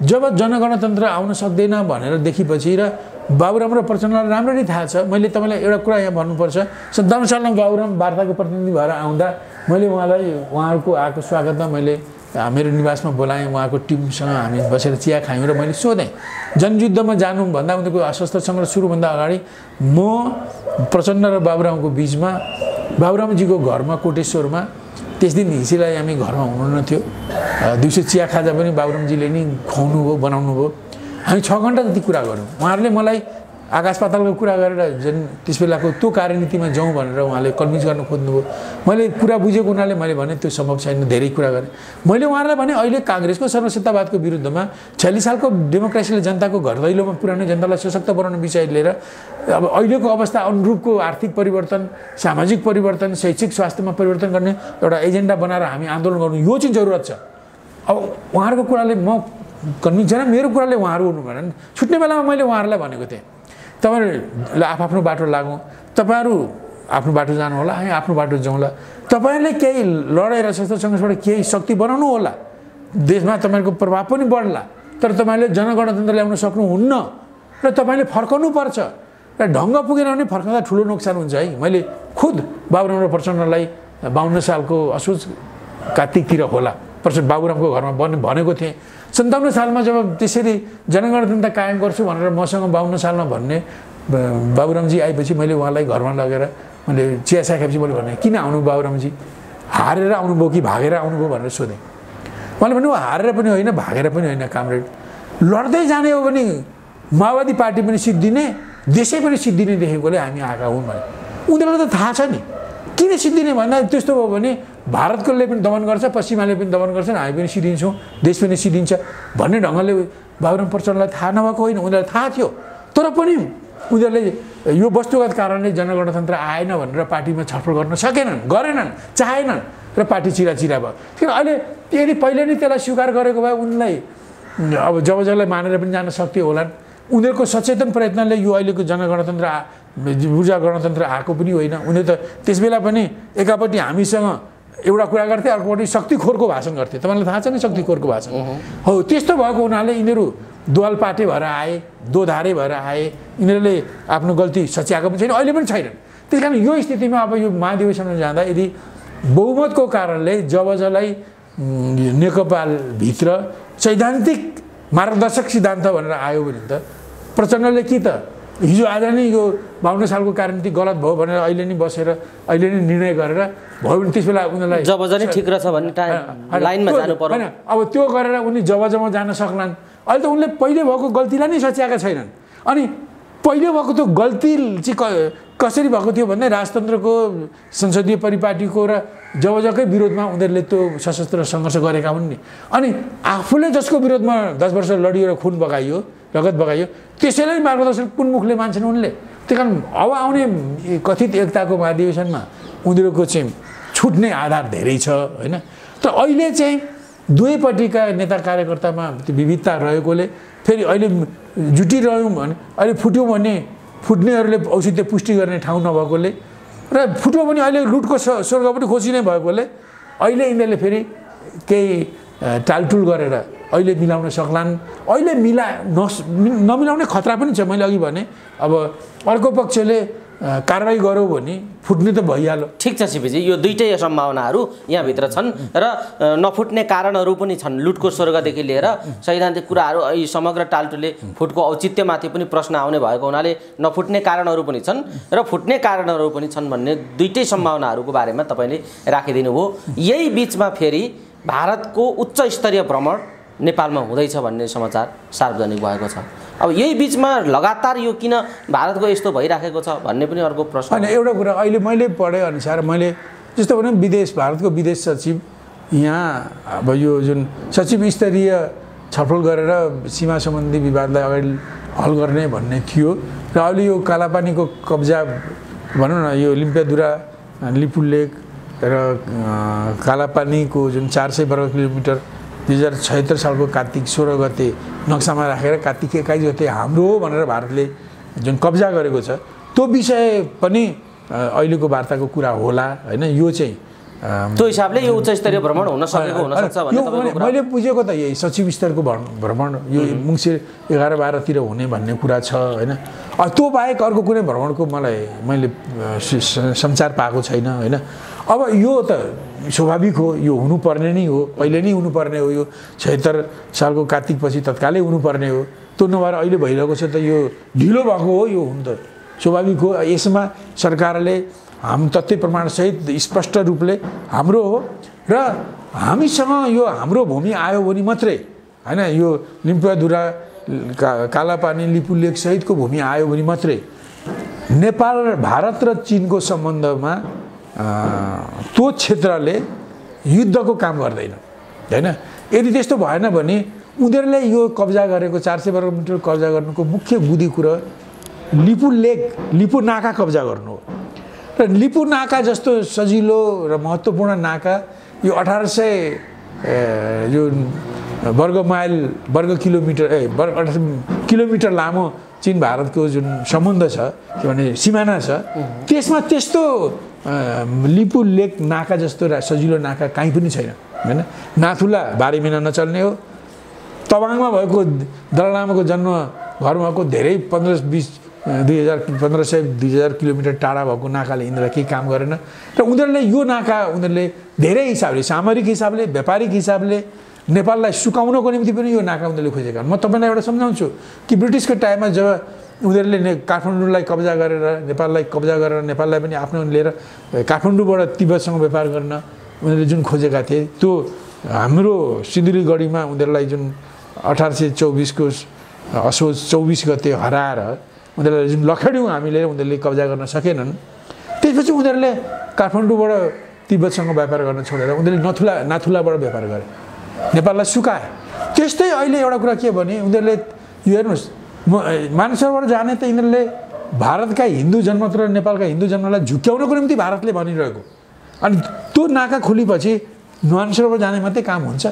जब जनगणतन्त्र आउन सक्दैन भनेर देखेपछि र बाबुराम र प्रचण्डलाई राम्ररी थाहा छ। मैले तपाईँलाई एउटा कुरा यहाँ भन्नुपर्छ, 57 सालमा बाबुराम वार्ताको प्रतिनिधि भएर आउँदा मैले उहाँहरूको आएको स्वागतमा मैले मेरो निवासमा बोलाएँ, उहाँको टिमसँग हामी बसेर चिया खायौँ र मैले सोधेँ जनयुद्धमा जानुभन्दा उनीहरूको सशस्त्र सङ्घर्ष सुरुभन्दा अगाडि म प्रचण्ड र बाबुरामको बिचमा बाबुरामजीको घरमा कोटेश्वरमा त्यस दिन हिसीलाई हामी घरमा हुनु नथ्यो, दिउँसो चिया खाजा पनि बाबुरामजीले नै खुवाउनु भयो, बनाउनु भयो। हामी 6 घन्टा जति कुरा गऱ्यौँ। उहाँहरूले मलाई आकाश पातालको कुरा गरेर जुन त्यस बेलाको त्यो कार्यनीतिमा जाउँ भनेर उहाँले कन्भिन्स गर्न खोज्नुभयो। मैले कुरा बुझेको हुनाले मैले भने त्यो सम्भव छैन, धेरै कुरा गरेँ। मैले उहाँहरूलाई भने अहिले काङ्ग्रेसको सर्वसत्तावादको विरुद्धमा 46 सालको डेमोक्रेसीले जनताको घर दैलोमा पुर्याउने, जनतालाई सशक्त बनाउने विषय लिएर अब अहिलेको अवस्था अनुरूपको आर्थिक परिवर्तन, सामाजिक परिवर्तन, शैक्षिक स्वास्थ्यमा परिवर्तन गर्ने एउटा एजेन्डा बनाएर हामी आन्दोलन गर्नु, यो चाहिँ जरुरत छ। अब उहाँहरूको कुराले म कन्भिन्स छैन, मेरो कुराले उहाँहरू हुनु भएन। छुट्ने बेलामा मैले उहाँहरूलाई भनेको थिएँ, तपाईँहरूले आफ्नो बाटो लागौँ, तपाईँहरू आफ्नो बाटो जानु होला, हामी आफ्नो बाटो जाउँला। तपाईँहरूले केही लडाइँ र सशस्त्र सङ्घर्षबाट केही शक्ति बनाउनु होला, देशमा तपाईँहरूको प्रभाव पनि बढ्ला, तर तपाईँले जनगणतन्त्र ल्याउन सक्नुहुन्न र तपाईँले फर्काउनु पर्छ र ढङ्ग पुगेन भने फर्काउँदा ठुलो नोक्सान हुन्छ है। मैले खुद बाबुराम प्रचण्डलाई 52 सालको असोज कार्तिकतिर होला बाबुरामको घरमा भनेको थिएँ। 57 सालमा जब त्यसरी जनगणतन्त्र कायम गर्छु भनेर मसँग 52 सालमा भन्ने बाबुरामजी आएपछि मैले उहाँलाई घरमा लगेर मैले चिया खाएपछि मैले भने, किन आउनु बाबुरामजी, हारेर आउनुभयो कि भागेर आउनुभयो भनेर सोधेँ। उहाँले भन्नु हारेर पनि होइन, भागेर पनि होइन कामरेड, लड्दै जाने हो भने माओवादी पार्टी पनि सिद्धिने, देशै पनि सिद्धिने देखेकोले हामी आएका हौँ भने। उनीहरूलाई त थाहा छ नि किन सिद्धिने भन्दा त्यस्तो भयो भने भारतकोले पनि दमन गर्छ, पश्चिमाले पनि दमन गर्छन्, हामी पनि सिद्धिन्छौँ, देश पनि सिद्धिन्छ भन्ने ढङ्गले बाबुराम प्रचण्डलाई थाहा नभएको होइन, उनीहरूलाई थाहा थियो। तर पनि उनीहरूले यो वस्तुगत कारणले जनगणतन्त्र आएन भनेर पार्टीमा छलफल गर्न सकेनन्, गरेनन्, चाहेनन् र पार्टी चिरा भयो। किन अहिले यदि पहिले नै त्यसलाई स्वीकार गरेको भए उनलाई अब जबजलाई मानेर पनि जान सक्थ्यो होलान्। उनीहरूको सचेतन प्रयत्नले यो अहिलेको जनगणतन्त्र ऊर्जा गणतन्त्र आएको पनि होइन। उनीहरू त त्यस बेला पनि एकापट्टि हामीसँग एउटा कुरा गर्थे, अर्कोपट्टि शक्तिखोरको भाषण गर्थे। तपाईँलाई थाहा छ नि शक्तिखोरको भाषण हो। त्यस्तो भएको हुनाले यिनीहरू दोवाल पाटे भएर आए, दोधारे भएर आए, यिनीहरूले आफ्नो गल्ती सच्याएको पनि छैन, अहिले पनि छैनन्। त्यस कारण यो स्थितिमा अब यो महाधिवेशनमा जाँदा यदि बहुमतको कारणले जबजलाई नेकपाभित्र सैद्धान्तिक मार्गदर्शक सिद्धान्त भनेर आयो भने त प्रचण्डले कि त हिजो आज नै यो 52 सालको कार्यनीति गलत भयो भनेर अहिले नै बसेर अहिले नै निर्णय गरेर भयो भने त्यस बेला उनीहरूलाई जबजनी ठिक रहेछ भन्ने लाइनमा जानु पर्यो हैन। अब त्यो गरेर उनी जबजमा जान सक्लान्। अहिले त उनले पहिले भएको गल्तीलाई नै सच्याएका छैनन्। अनि पहिले भएको त्यो गल्ती चाहिँ कसरी भएको थियो भन्दा राजतन्त्रको संसदीय परिपाटीको र जबजकै विरोधमा उनीहरूले त्यो सशस्त्र सङ्घर्ष गरेका हुन् नि। अनि आफूले जसको विरोधमा 10 वर्ष लडिएर खुन बगाइयो, रगत बगाइयो, त्यसैलाई मार्गदर्शन कुन मुखले मान्छन् उनले। त्यही कारण अब आउने कथित एकताको महाधिवेशनमा उनीहरूको चाहिँ छुट्ने आधार धेरै छ होइन। तर अहिले चाहिँ दुवैपट्टिका नेता कार्यकर्तामा त्यो विविधता रहेकोले फेरि अहिले जुटिरह्यौँ भने अहिले फुट्यौँ भने फुट्नेहरूले औषधि पुष्टि गर्ने ठाउँ नभएकोले र फुट्यो भने अहिले लुटको स्वर्ग पनि खोजी नै भएकोले अहिले यिनीहरूले फेरि केही टालटुल गरेर अहिले मिलाउन सक्लान्। अहिले नमिलाउने खतरा पनि छ। मैले अघि भने अब अर्को पक्षले कारवाही गऱ्यो भने फुट्ने त भइहाल्यो। ठिक छ सिपीजी, यो दुईटै सम्भावनाहरू यहाँभित्र छन् र नफुट्ने कारणहरू पनि छन्। लुटको स्वर्गदेखि लिएर सैद्धान्तिक कुराहरू यी समग्र टालटुले फुटको औचित्यमाथि पनि प्रश्न आउने भएको हुनाले नफुट्ने कारणहरू पनि छन् र फुट्ने कारणहरू पनि छन् भन्ने दुईटै सम्भावनाहरूको बारेमा तपाईँले राखिदिनु भयो। यही बिचमा फेरि भारतको उच्च स्तरीय भ्रमण नेपालमा हुँदैछ भन्ने समाचार सार्वजनिक भएको छ। अब यही बिचमा लगातार यो किन भारतको यस्तो भइराखेको छ भन्ने पनि अर्को प्रश्न होइन। एउटा कुरा अहिले मैले पढे अनुसार मैले जस्तो भने भारतको विदेश सचिव यहाँ अब यो जुन सचिव स्तरीय छलफल गरेर सीमा सम्बन्धी विवादलाई अगाडि हल गर्ने भन्ने थियो र अहिले यो कालापानीको कब्जा भनौँ न, यो लिम्पियाधुरा लिपुलेक र कालापानीको जुन 400 वर्ग किलोमिटर 2076 सालको कार्तिक 16 गते नक्सामा राखेर कार्तिक 21 गते हाम्रो हो भनेर भारतले जुन कब्जा गरेको छ त्यो विषय पनि अहिलेको वार्ताको कुरा होला होइन। यो चाहिँ त्यो हिसाबले यो उच्च स्तरीय भ्रमण हुन सकेको हुन सक्छ भन्ने मैले बुझेको त यही सचिव स्तरको भ्रमण यो मङ्सिर 11-12 तिर हुने भन्ने कुरा छ होइन। त्यो बाहेक अर्को कुनै भ्रमणको मैले सञ्चार पाएको छैन होइन। अब यो त स्वाभाविक हो, यो हुनुपर्ने नै हो, पहिले नै हुनुपर्ने हो। यो 76 सालको कार्तिकपछि तत्कालै हुनुपर्ने हो। त्यो नभएर अहिले भइरहेको छ त यो ढिलो भएको हो, यो हुनु त स्वाभाविक हो। यसमा सरकारले तथ्य प्रमाणसहित स्पष्ट रूपले हाम्रो हो र हामीसँग यो हाम्रो भूमि आयो भने मात्रै होइन यो लिम्पियाधुरा कालापानी लिपुलेक सहितको भूमि आयो भने मात्रै नेपाल भारत र चीनको सम्बन्धमा त्यो क्षेत्रले युद्धको काम गर्दैन हैन। यदि त्यस्तो भएन भने उनीहरूले यो कब्जा गरेको 400 वर्ग मिटर कब्जा गर्नुको मुख्य बुँदी कुरा लिपु नाका कब्जा गर्नु हो। र लिपु नाका जस्तो सजिलो र महत्त्वपूर्ण नाका यो 1800 यो वर्ग किलोमिटर लामो चीन भारतको जुन सम्बन्ध छ के भने सिमाना छ त्यसमा त्यस्तो लिपु लेक नाका जस्तो सजिलो नाका कहीँ पनि छैन हैन। नाथुला 12 महिना नचल्ने हो। तवाङमा भएको दलैलामाको जन्म घर भएको धेरै 2000 किलोमिटर टाढा भएको नाकाले यिनीहरूलाई केही काम गरेन र उनीहरूले यो नाका उनीहरूले धेरै हिसाबले सामरिक हिसाबले व्यापारिक हिसाबले नेपाललाई सुकाउनको निम्ति पनि यो नाका उनीहरूले खोजेका हुन्। म तपाईँलाई एउटा सम्झाउँछु कि ब्रिटिसको टाइममा जब उनीहरूले काठमाडौँलाई कब्जा गरेर नेपाललाई कब्जा गरेर नेपाललाई पनि आफ्नो लिएर काठमाडौँबाट तिब्बतसँग व्यापार गर्न उनीहरूले जुन खोजेका थिए त्यो हाम्रो सिन्धुलीगढीमा उनीहरूलाई जुन 1824 को असोज 24 गते हराएर उनीहरूले जुन लखेड्यौँ हामीले उनीहरूले कब्जा गर्न सकेनन्। त्यसपछि उनीहरूले काठमाडौँबाट तिब्बतसँग व्यापार गर्न छोडेर उनीहरूले नाथुलाबाट व्यापार गरे, नेपाललाई सुकाए। त्यस्तै अहिले एउटा कुरा के भने उनीहरूले यो हेर्नुहोस् मानसरोवर जाने त यिनीहरूले भारतका हिन्दू जन्मत र नेपालका हिन्दू जन्मलाई झुक्याउनको निम्ति भारतले भनिरहेको, अनि त्यो नाका खोलेपछि मानसरोवर जाने मात्रै काम हुन्छ,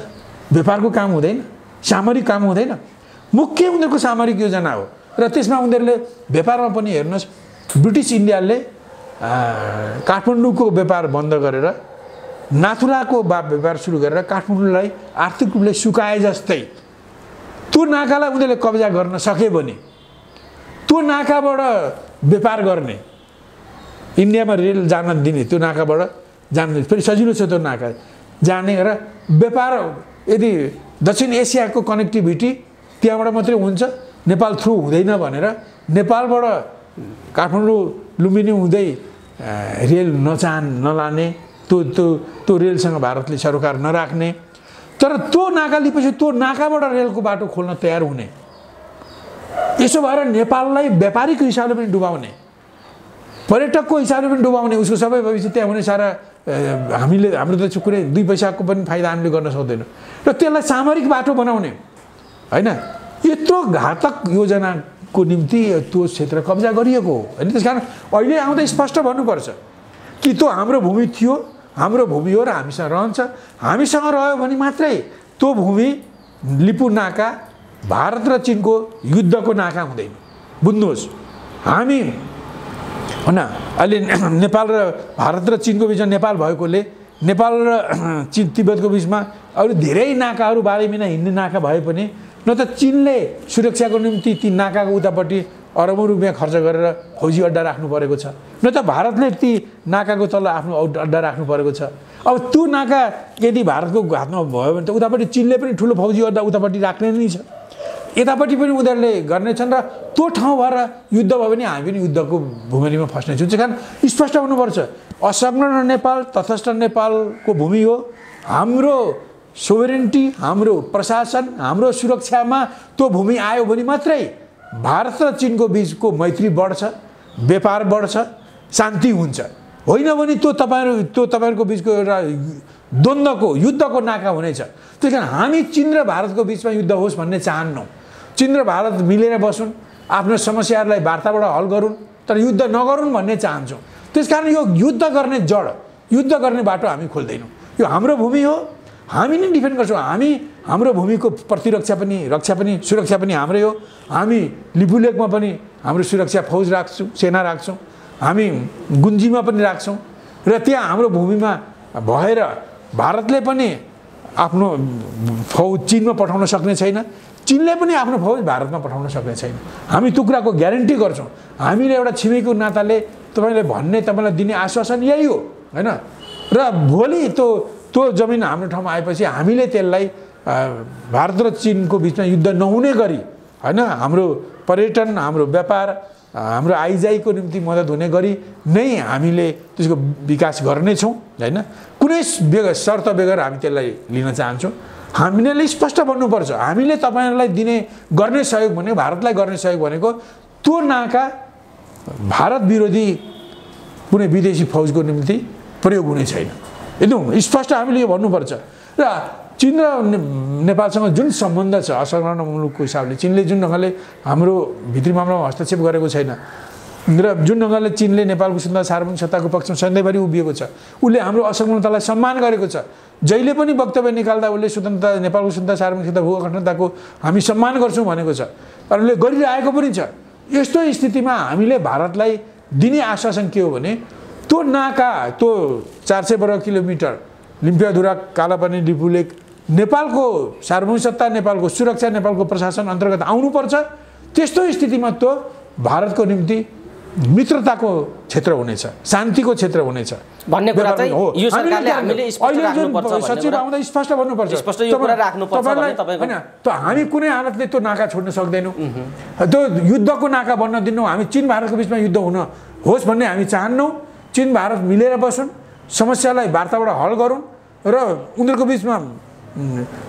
व्यापारको काम हुँदैन, सामरिक काम हुँदैन। मुख्य उनीहरूको सामरिक योजना हो र त्यसमा उनीहरूले व्यापारमा पनि हेर्नुहोस् ब्रिटिस इन्डियाले काठमाडौँको व्यापार बन्द गरेर नाथुलाको व्यापार सुरु गरेर काठमाडौँलाई आर्थिक रूपले सुकाए जस्तै त्यो नाकालाई उनीहरूले कब्जा गर्न सके भने त्यो नाकाबाट व्यापार गर्ने इन्डियामा रेल जान दिने, त्यो नाकाबाट जाने फेरि सजिलो छ त्यो नाका जाने र व्यापार यदि दक्षिण एसियाको कनेक्टिभिटी त्यहाँबाट मात्रै हुन्छ, नेपाल थ्रु हुँदैन भनेर नेपालबाट काठमाडौँ लुम्बिनी हुँदै रेल नलाने त्यो रेलसँग भारतले सरोकार नराख्ने, तर त्यो नाका लिएपछि त्यो नाकाबाट रेलको बाटो खोल्न तयार हुने, यसो भएर नेपाललाई व्यापारिक हिसाबले पनि डुबाउने, पर्यटकको हिसाबले पनि डुबाउने, उसको सबै भविष्य त्यहाँ हुने सारा हाम्रो त कुनै 2 पैसाको पनि फाइदा हामीले गर्न सक्दैनौँ र त्यसलाई सामरिक बाटो बनाउने हैन। यत्रो घातक योजनाको निम्ति त्यो क्षेत्र कब्जा गरिएको हो हैन। त्यसकारण अहिले आउँदा स्पष्ट भन्नुपर्छ कि त्यो हाम्रो भूमि थियो, हाम्रो भूमि हो र हामीसँग रहन्छ, हामीसँग रह्यो भने मात्रै त्यो भूमि लिपु नाका भारत र चीनको युद्धको नाका हुँदैन। बुझ्नुहोस्, हामी हैन अहिले नेपाल र भारत र चीनको बिचमा नेपाल भएकोले नेपाल र चीन तिब्बतको बिचमा अरू धेरै नाकाहरू 12 महिना हिँड्ने नाका भए पनि न त चीनले सुरक्षाको निम्ति ती नाकाको उतापट्टि अरबौं रुपियाँ खर्च गरेर फौजी अड्डा राख्नु परेको छ, न त भारतले ती नाकाको तल आफ्नो अड्डा राख्नु परेको छ। अब त्यो नाका यदि भारतको हातमा भयो भने त उतापट्टि चीनले पनि ठुलो फौजी अड्डा उतापट्टि राख्ने नै छ, यतापट्टि पनि उनीहरूले गर्नेछन् र त्यो ठाउँ भएर युद्ध भयो भने हामी पनि युद्धको भूमिमा फस्नेछौँ। त्यस कारण स्पष्ट हुनुपर्छ, असंलग्न नेपाल तटस्थ नेपालको भूमि हो, हाम्रो सोभरेन्टी, हाम्रो प्रशासन, हाम्रो सुरक्षामा त्यो भूमि आयो भने मात्रै भारत र चीनको बीचको मैत्री बढ्छ, व्यापार बढ्छ, शान्ति हुन्छ। होइन भने त्यो तपाईहरुको बीचको एउटा द्वन्द्वको युद्धको नाका हुनेछ। त्यसकारण हामी चीन र भारतको बीचमा युद्ध होस् भन्ने चाहन्नौँ। चीन र भारत मिलेर बसुन्, आफ्नो समस्याहरूलाई वार्ताबाट हल गरून्, तर युद्ध नगरून् भन्ने चाहन्छौँ। त्यसकारण यो युद्ध गर्ने जड, युद्ध गर्ने बाटो हामी खोल्दैनौँ। यो हाम्रो भूमि हो, हामी नै डिफेन्ड गर्छौँ। हाम्रो भूमिको प्रतिरक्षा पनि रक्षा पनि सुरक्षा पनि हाम्रै हो। हामी लिपुलेकमा पनि हाम्रो सुरक्षा फौज राख्छौँ, सेना राख्छौँ, हामी गुन्जीमा पनि राख्छौँ र त्यहाँ हाम्रो भूमिमा भएर भारतले पनि आफ्नो फौज चीनमा पठाउन सक्ने छैन, चीनले पनि आफ्नो फौज भारतमा पठाउन सक्ने छैन। हामी त्यो कुराको ग्यारेन्टी गर्छौँ। हामीले एउटा छिमेकीको नाताले तपाईँलाई दिने आश्वासन यही हो हैन। र भोलि त्यो जमिन हाम्रो ठाउँमा आएपछि हामीले त्यसलाई भारत र चीनको बिचमा युद्ध नहुने गरी हैन, हाम्रो पर्यटन, हाम्रो व्यापार, हाम्रो आइजाइको निम्ति मद्दत हुने गरी नै हामीले त्यसको विकास गर्नेछौँ हैन। कुनै शर्त बेगर हामी त्यसलाई लिन चाहन्छौँ हामीले स्पष्ट भन्नुपर्छ। हामीले तपाईहरुलाई दिने गर्ने सहयोग भनेको भारतलाई गर्ने सहयोग भनेको त्यो नाका भारत विरोधी कुनै विदेशी फौजको निम्ति प्रयोग हुने छैन। एकदम स्पष्ट हामीले यो भन्नुपर्छ। र चीन र नेपालसँग जुन सम्बन्ध छ असंलग्न मुलुकको हिसाबले चीनले जुन ढंगले हाम्रो भित्री मामलामा हस्तक्षेप गरेको छैन र जुन ढंगले चीनले नेपालको स्वतन्त्रता सार्वभौमिक सत्ताको पक्षमा सधैँभरि उभिएको छ, उसले हाम्रो असंलग्नतालाई सम्मान गरेको छ। जहिले पनि वक्तव्य निकाल्दा उसले स्वतन्त्रता नेपालको स्वतन्त्रता सार्वभौमिक सत्ता भू अखण्डताको हामी सम्मान गर्छौं भनेको छ र उसले गरिरहेको पनि छ। यस्तो स्थितिमा हामीले भारतलाई दिने आश्वासन के हो भने त्यो नाका त्यो 400 वर्ग किलोमिटर लिम्पियाधुरा कालापानी लिपुलेक नेपालको सार्वभौमिक सत्ता, नेपालको सुरक्षा, नेपालको प्रशासन अन्तर्गत आउनुपर्छ। त्यस्तो स्थितिमा त्यो भारतको निम्ति मित्रताको क्षेत्र हुनेछ, शान्तिको क्षेत्र हुनेछ भन्ने कुरा चाहिँ यो सरकारले हामीले स्पष्ट राख्नुपर्छ भन्ने सचिव आउँदा स्पष्ट भन्नुपर्छ। स्पष्ट यो कुरा राख्नुपर्छ भने तपाईको हैन त हामी कुनै हालतले त्यो नाका छोड्न सक्दैनौं। त्यो युद्धको नाका बन्न दिन्नौ। हामी चीन भारतको बीचमा युद्ध हुन होस् भन्ने हामी चाहन्नौ। चीन भारत मिलेर बसुन्, समस्यालाई वार्ताबाट हल गरून् र उनीहरुको बीचमा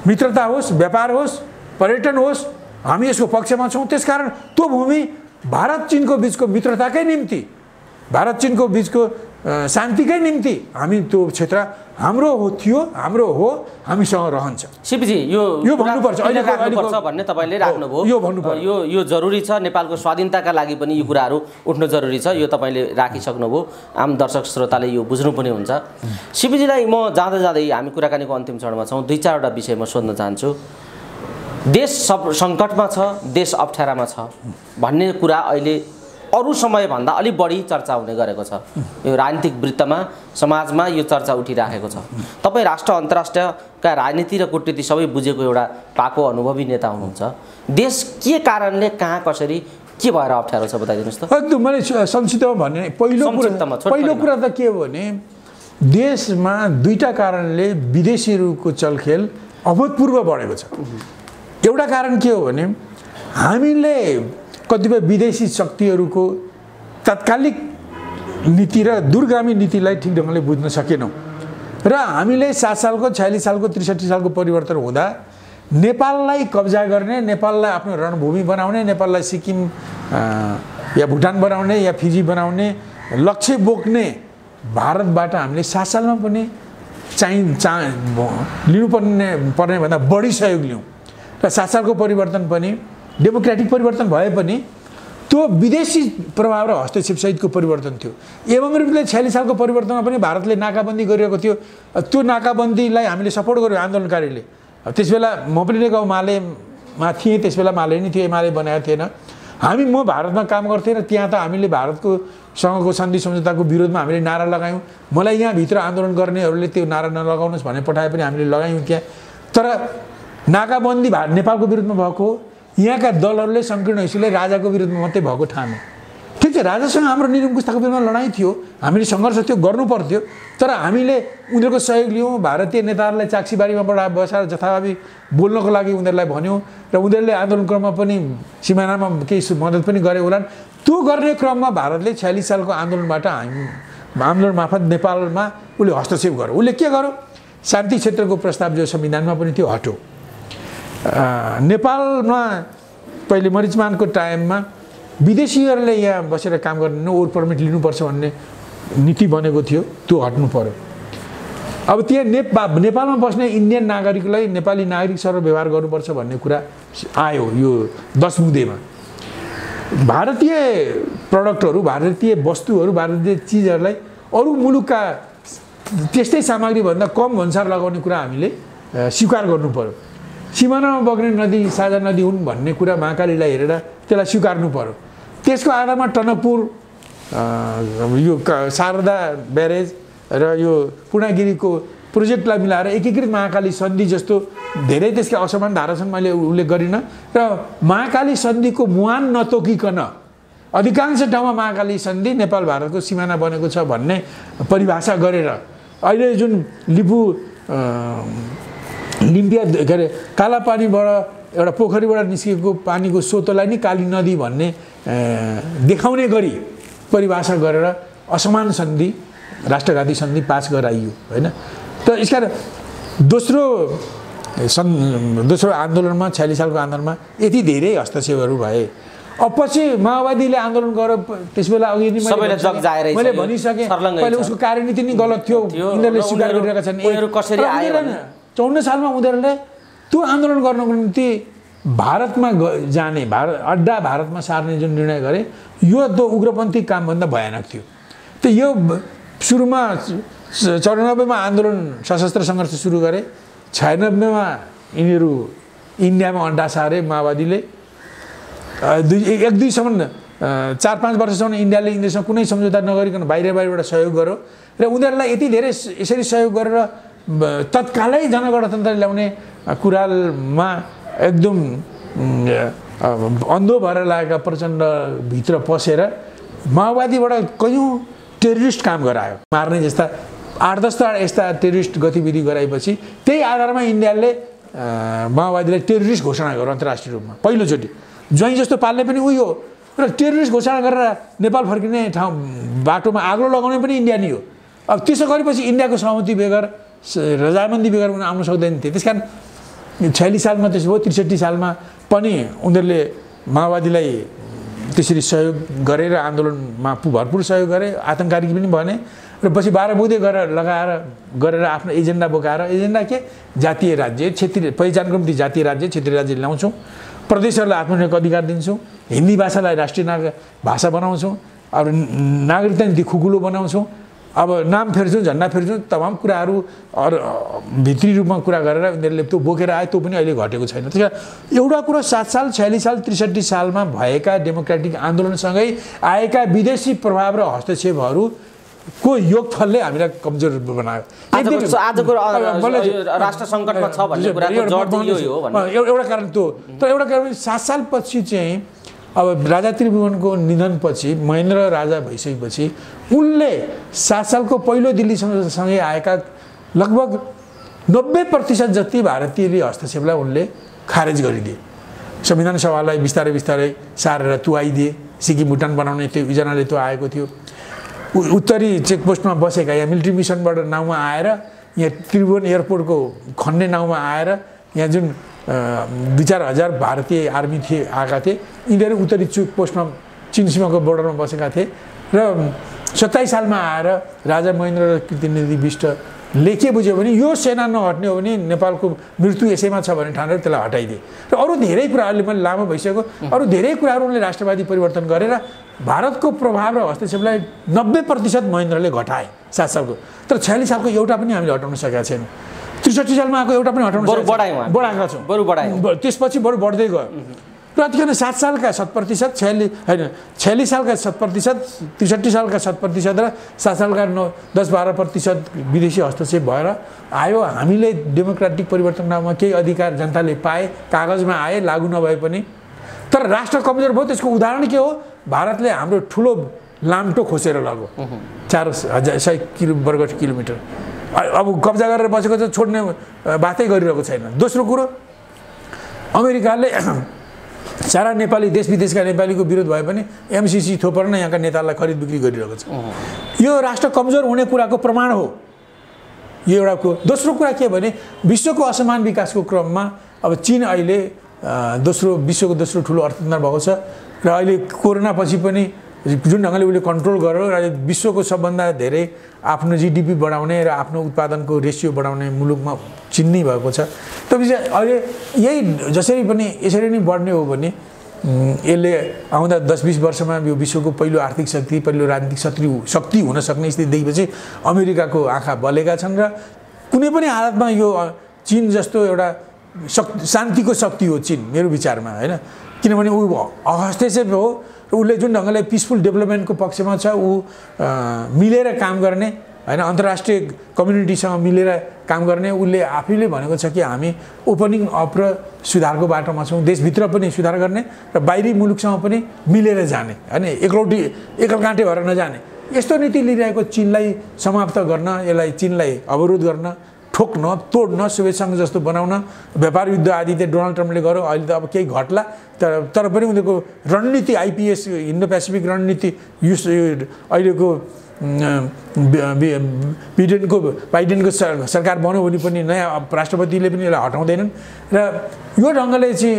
मित्रता होस्, व्यापार होस्, पर्यटन होस्। हामी यसको पक्षमा छौं। त्यसकारण त्यो भूमि भारत चीनको बीचको मित्रताकै निम्ति, भारत चीनको बीचको शान्तिकै निम्ति हामी त्यो क्षेत्र हाम्रो हो थियो, हाम्रो हो, हामीसँग रहन्छ। सीपीजी यो भन्नुपर्छ। अहिले राख्नुपर्छ भन्ने तपाईले राख्नुभयो। यो भन्नुपर्छ। यो जरुरी छ। नेपालको स्वाधीनताका लागि पनि यो कुराहरू उठ्न जरुरी छ। यो तपाईले राखिसक्नुभयो। आम दर्शक श्रोताले यो बुझ्नु पनि हुन्छ। सीपीजीलाई म जाँदा जाँदै हामी कुराकानीको अन्तिम चरणमा छौं। 2-4 वटा विषय म सोध्न चाहन्छु। देश सङ्कटमा छ, देश अप्ठ्यारामा छ भन्ने कुरा अहिले अरु समय भन्दा अलि बढी चर्चा हुने गरेको छ। यो राजनीतिक वृत्तमा, समाजमा यो चर्चा उठिराखेको छ। तपाई राष्ट्र अन्तर्राष्ट्रका राजनीति र कूटनीति सबै बुझेको एउटा पाको अनुभवी नेता हुनुहुन्छ। देश के कारणले कहाँ कसरी के भएर अप्ठ्यारो छ बताइदिनुस् त। एकदम मैले संक्षिप्तमा भन्ने पहिलो कुरा त के हो भने देशमा दुईटा कारणले विदेशीहरूको चलखेल अभूतपूर्व बढेको छ। एउटा कारण के हो भने हामीले कतिपय विदेशी शक्तिहरूको तात्कालिक नीति र दूरगामी नीतिलाई ठीक ढंगले बुझ्न सकेनौं र हामीले 7 सालको 46 सालको 63 सालको परिवर्तन हुँदा नेपाललाई कब्जा गर्ने, नेपाललाई आफ्नो रणभूमि बनाउने, नेपाललाई सिक्किम या भुटान बनाउने या फिजी बनाउने लक्ष्य बोक्ने भारतबाट हामीले 7 सालमा पनि लिनुपर्ने भन्दा बढी सहयोग लियौं र 7 सालको परिवर्तन पनि डेमोक्रेटिक परिवर्तन भए पनि त्यो विदेशी प्रभाव र हस्तक्षेप सहितको परिवर्तन थियो। एवं रूपले 46 सालको परिवर्तनमा पनि भारतले नाकाबन्दी गरिरहेको थियो। त्यो नाकाबन्दीलाई हामीले सपोर्ट गर्यो आन्दोलनकारीले। त्यसबेला म पनि नेकपा मालेमा थिएँ। त्यसबेला माले नि थियो, एमाले बनाएको थिएन। म भारतमा काम गर्थेँ र त्यहाँ त हामीले भारतको सँगको सन्धि सम्झौताको विरोधमा हामीले नारा लगायौं। मलाई यहाँ भित्र आन्दोलन गर्नेहरूले त्यो नारा नलगाउनुस् भने पठाए पनि हामीले लगायौं त्यहाँ। तर नाकाबन्दी नेपालको विरुद्धमा भएको, यहाँका दलहरूले संकीर्ण हिस्साले राजाको विरुद्धमा मात्रै भएको ठान्यो। ठीक छ, राजासँग हाम्रो निरङ्कुशताको विरुद्धमा लडाईँ थियो, हामीले सङ्घर्ष थियो, गर्नु पर्थ्यो। तर हामीले उनीहरूको सहयोग लियौँ। भारतीय नेताहरूलाई चाक्सीबारीमा बसाएर जथाभावी बोल्नको लागि उनीहरूलाई भन्यौँ र उनीहरूले आन्दोलन क्रममा पनि सिमानामा केही मद्दत पनि गरे होलान्। त्यो गर्ने क्रममा भारतले 46 सालको आन्दोलनबाट आन्दोलन मार्फत नेपालमा उसले हस्तक्षेप गर्यो। उसले के गर्यो? शान्ति क्षेत्रको प्रस्ताव जो संविधानमा पनि थियो हट्यो। नेपालमा पहिले मरिचमानको टाइममा विदेशीहरूले यहाँ बसेर काम गर्ने ओर पर्मिट लिनुपर्छ भन्ने नीति बनेको थियो, त्यो हट्नु पर्यो। अब त्यहाँ नेपालमा बस्ने इन्डियन नागरिकलाई नेपाली नागरिकसँग व्यवहार गर्नुपर्छ भन्ने कुरा आयो यो 10 बुँदेमा। भारतीय प्रडक्टहरू, भारतीय वस्तुहरू, भारतीय चिजहरूलाई अरू मुलुकका त्यस्तै सामग्री भन्दा कम भन्सार लगाउने कुरा हामीले स्वीकार गर्नु पर्यो। सिमानामा बग्ने नदी साझा नदी हुन् भन्ने कुरा महाकालीलाई हेरेर त्यसलाई स्वीकार्नु पर्यो। त्यसको आधारमा टनकपुर, यो शारदा ब्यारेज र यो पूर्णागिरीको प्रोजेक्टलाई मिलाएर एकीकृत महाकाली सन्धि जस्तो धेरै त्यसका असमान धारा छन्, मैले उल्लेख गरिनँ। र महाकाली सन्धिको मुहान नतोकिकन अधिकांश ठाउँमा महाकाली सन्धि नेपाल भारतको सिमाना बनेको छ भन्ने परिभाषा गरेर अहिले जुन लिम्पिया के अरे कालापानीबाट एउटा पोखरीबाट निस्केको पानीको स्रोतलाई नि काली नदी भन्ने देखाउने गरी परिभाषा गरेर असमान सन्धि, राष्ट्रघाती सन्धि पास गराइयो हैन। त यसका दोस्रो दोस्रो आन्दोलनमा 46 सालको आन्दोलनमा यति धेरै हस्तक्षेपहरू भए। अब पछि माओवादीले आन्दोलन गर्यो त्यसबेला अघि मैले भनिसकेँ पहिले उसको कार्यनीति नै गलत थियो यिनीहरूले स्वीकार गरिरहेका छन्। 54 सालमा उनीहरूले त्यो आन्दोलन गर्नको निम्ति भारतमा जाने अड्डा भारतमा सार्ने जुन निर्णय गरे यो त उग्रपन्थी कामभन्दा भयानक थियो। त यो सुरुमा 94 मा आन्दोलन सशस्त्र सङ्घर्ष सुरु गरे। 96 मा यिनीहरू इन्डियामा अड्डा सारे माओवादीले। 1-2 4-5 वर्षसम्म इन्डियाले यिनीहरूसँग कुनै सम्झौता नगरिकन बाहिरबाट सहयोग गर्यो र उनीहरूलाई यति धेरै यसरी सहयोग गरेर तत्कालै जनगणतन्त्र ल्याउने कुरामा एकदम अन्धो भएर लागेका प्रचण्ड भित्र पसेर माओवादीबाट कयौँ टेररिस्ट काम गरायो। मार्ने जस्ता 8-10 यस्ता टेररिस्ट गतिविधि गराएपछि त्यही आधारमा इन्डियाले माओवादीलाई टेररिस्ट घोषणा गर्यो अन्तर्राष्ट्रिय रूपमा पहिलोचोटि। ज्वाइँ जस्तो पाल्ने पनि उही हो र टेररिस्ट घोषणा गरेर नेपाल फर्किने ठाउँ बाटोमा आगो लगाउने पनि इन्डिया नै हो। अब त्यसो गरेपछि इन्डियाको सहमति बेगर रजामन्दी बेगर उनीहरू आउन सक्दैन थिए। त्यस कारण 46 सालमा त्यसो भयो। 63 सालमा पनि उनीहरूले माओवादीलाई त्यसरी सहयोग गरेर आन्दोलनमा भरपुर सहयोग गरे। आतङ्ककारी पनि भने र पछि 12 बुँदे गरेर आफ्नो एजेन्डा बोकाएर एजेन्डा के जातीय राज्य क्षेत्रीय पहिचानको निम्ति जातीय राज्य क्षेत्रीय राज्य ल्याउँछौँ, प्रदेशहरूलाई आत्मनिर्भर अधिकार दिन्छौँ, हिन्दी भाषालाई राष्ट्रिय भाषा बनाउँछौँ, अब नागरिकता नीति खुकुलो बनाउँछौँ, अब नाम फेर्छौँ झन्डा फेर्छौँ, तमाम कुराहरू अरू भित्री रूपमा कुरा गरेर उनीहरूले त्यो बोकेर आए। त्यो पनि अहिले घटेको छैन। त्यस कारण एउटा कुरो 7 साल 46 साल 63 सालमा भएका डेमोक्रेटिक आन्दोलनसँगै आएका विदेशी प्रभाव र हस्तक्षेपहरूको योगफलले हामीलाई कमजोर बनायो। आजको राष्ट्र सङ्कटमा छ भन्ने कुराको जड यो हो भन्ने एउटा कारण त्यो। तर एउटा कारण 7 सालपछि चाहिँ अब राजा त्रिभुवनको निधनपछि महेन्द्र राजा भइसकेपछि उनले 7 सालको पहिलो दिल्लीसँगै आएका लगभग 90% जति भारतीय हस्तक्षेपलाई उनले खारेज गरिदिए। संविधान सभालाई बिस्तारै बिस्तारै सारेर तुवाइदिए। सिक्किम भुटान बनाउने त्यो योजनाले त्यो आएको थियो। उत्तरी चेकपोस्टमा बसेका या मिलिट्री मिसनबाट नाउँमा आएर यहाँ त्रिभुवन एयरपोर्टको खन्ने नाउँमा आएर यहाँ जुन 2-4 हजार भारतीय आर्मी आएका थिए यिनीहरू उत्तरी चेकपोस्टमा चीन सीमाको बोर्डरमा बसेका थिए र 27 सालमा आएर राजा महेन्द्र र कृतिनिधि बिष्टले के बुझ्यो भने यो सेना नहट्ने हो भने नेपालको मृत्यु यसैमा छ भन्ने ठानेर त्यसलाई हटाइदिए। र अरू धेरै कुराहरूले मैले लामो भइसक्यो अरू धेरै कुराहरू उनले राष्ट्रवादी परिवर्तन गरेर भारतको प्रभाव र हस्तक्षेपलाई 90% महेन्द्रले घटाए 7 सालको। तर 46 सालको एउटा पनि हामीले हटाउन सकेका छैनौँ। 63 सालमा आएको एउटा पनि हटाउन बढाएका छौँ। त्यसपछि बरु बढ्दै गयो। र त्यतिखेर 7 सालका 7% 46 सालका 7%, 63 सालका 7% र 7 सालका 10-12% विदेशी हस्तक्षेप भएर आयो। हामीले डेमोक्रेटिक परिवर्तन नाममा केही अधिकार जनताले पाए, कागजमा आए, लागू नभए पनि। तर राष्ट्र कमजोर भयो। त्यसको उदाहरण के हो? भारतले हाम्रो ठुलो लामटो खोसेर लग्यो 4,100 वर्ग किलोमिटर। अब कब्जा गरेर बसेको चाहिँ छोड्ने बातै गरिरहेको छैन। दोस्रो कुरो अमेरिकाले सारा नेपाली देश विदेशका नेपालीको विरोध भए पनि एमसीसी थोपर नै यहाँका नेतालाई खरिद बिक्री गरिरहेको छ। यो राष्ट्र कमजोर हुने कुराको प्रमाण हो। यो एउटा कुरो। दोस्रो कुरा के भने विश्वको असमान विकासको क्रममा अब चीन अहिले विश्वको दोस्रो ठुलो अर्थतन्त्र भएको छ र अहिले कोरोना पछि पनि जुन ढङ्गले उसले कन्ट्रोल गर्यो र विश्वको सबभन्दा धेरै आफ्नो जीडीपी बढाउने र आफ्नो उत्पादनको रेसियो बढाउने मुलुकमा चीन नै भएको छ। त्यसपछि अहिले यही जसरी पनि यसरी नै बढ्ने हो भने यसले आउँदा 10-20 वर्षमा यो विश्वको पहिलो आर्थिक शक्ति पहिलो राजनीतिक शक्ति हुन सक्ने स्थिति देखेपछि अमेरिकाको आँखा बलेका छन् र कुनै पनि हालतमा यो चीन जस्तो एउटा शान्तिको शक्ति हो चीन मेरो विचारमा हैन। किनभने ऊ हस्तक्षेप हो र उसले जुन ढङ्गले पिसफुल डेभलपमेन्टको पक्षमा छ ऊ मिलेर काम गर्ने हैन अन्तर्राष्ट्रिय कम्युनिटीसँग मिलेर काम गर्ने उसले आफैले भनेको छ कि हामी ओपनिङ अप र सुधारको बाटोमा छौँ। देशभित्र पनि सुधार गर्ने र बाहिरी मुलुकसँग पनि मिलेर जाने हैन एकलकाँटे भएर नजाने यस्तो नीति लिइरहेको चीनलाई समाप्त गर्न यसलाई चीनलाई अवरोध गर्न ठोक्न तोड्न सोभियत संघ जस्तो बनाउन व्यापार युद्ध आदि त डोनाल्ड ट्रम्पले गर्यो। अहिले त अब केही घट्ला तर पनि उनीहरूको रणनीति आइपिएस इन्डो पेसिफिक रणनीति अहिलेको बाइडेनको सरकार बन्यो भने पनि नयाँ राष्ट्रपतिले पनि यसलाई हटाउँदैनन् र यो ढङ्गले चाहिँ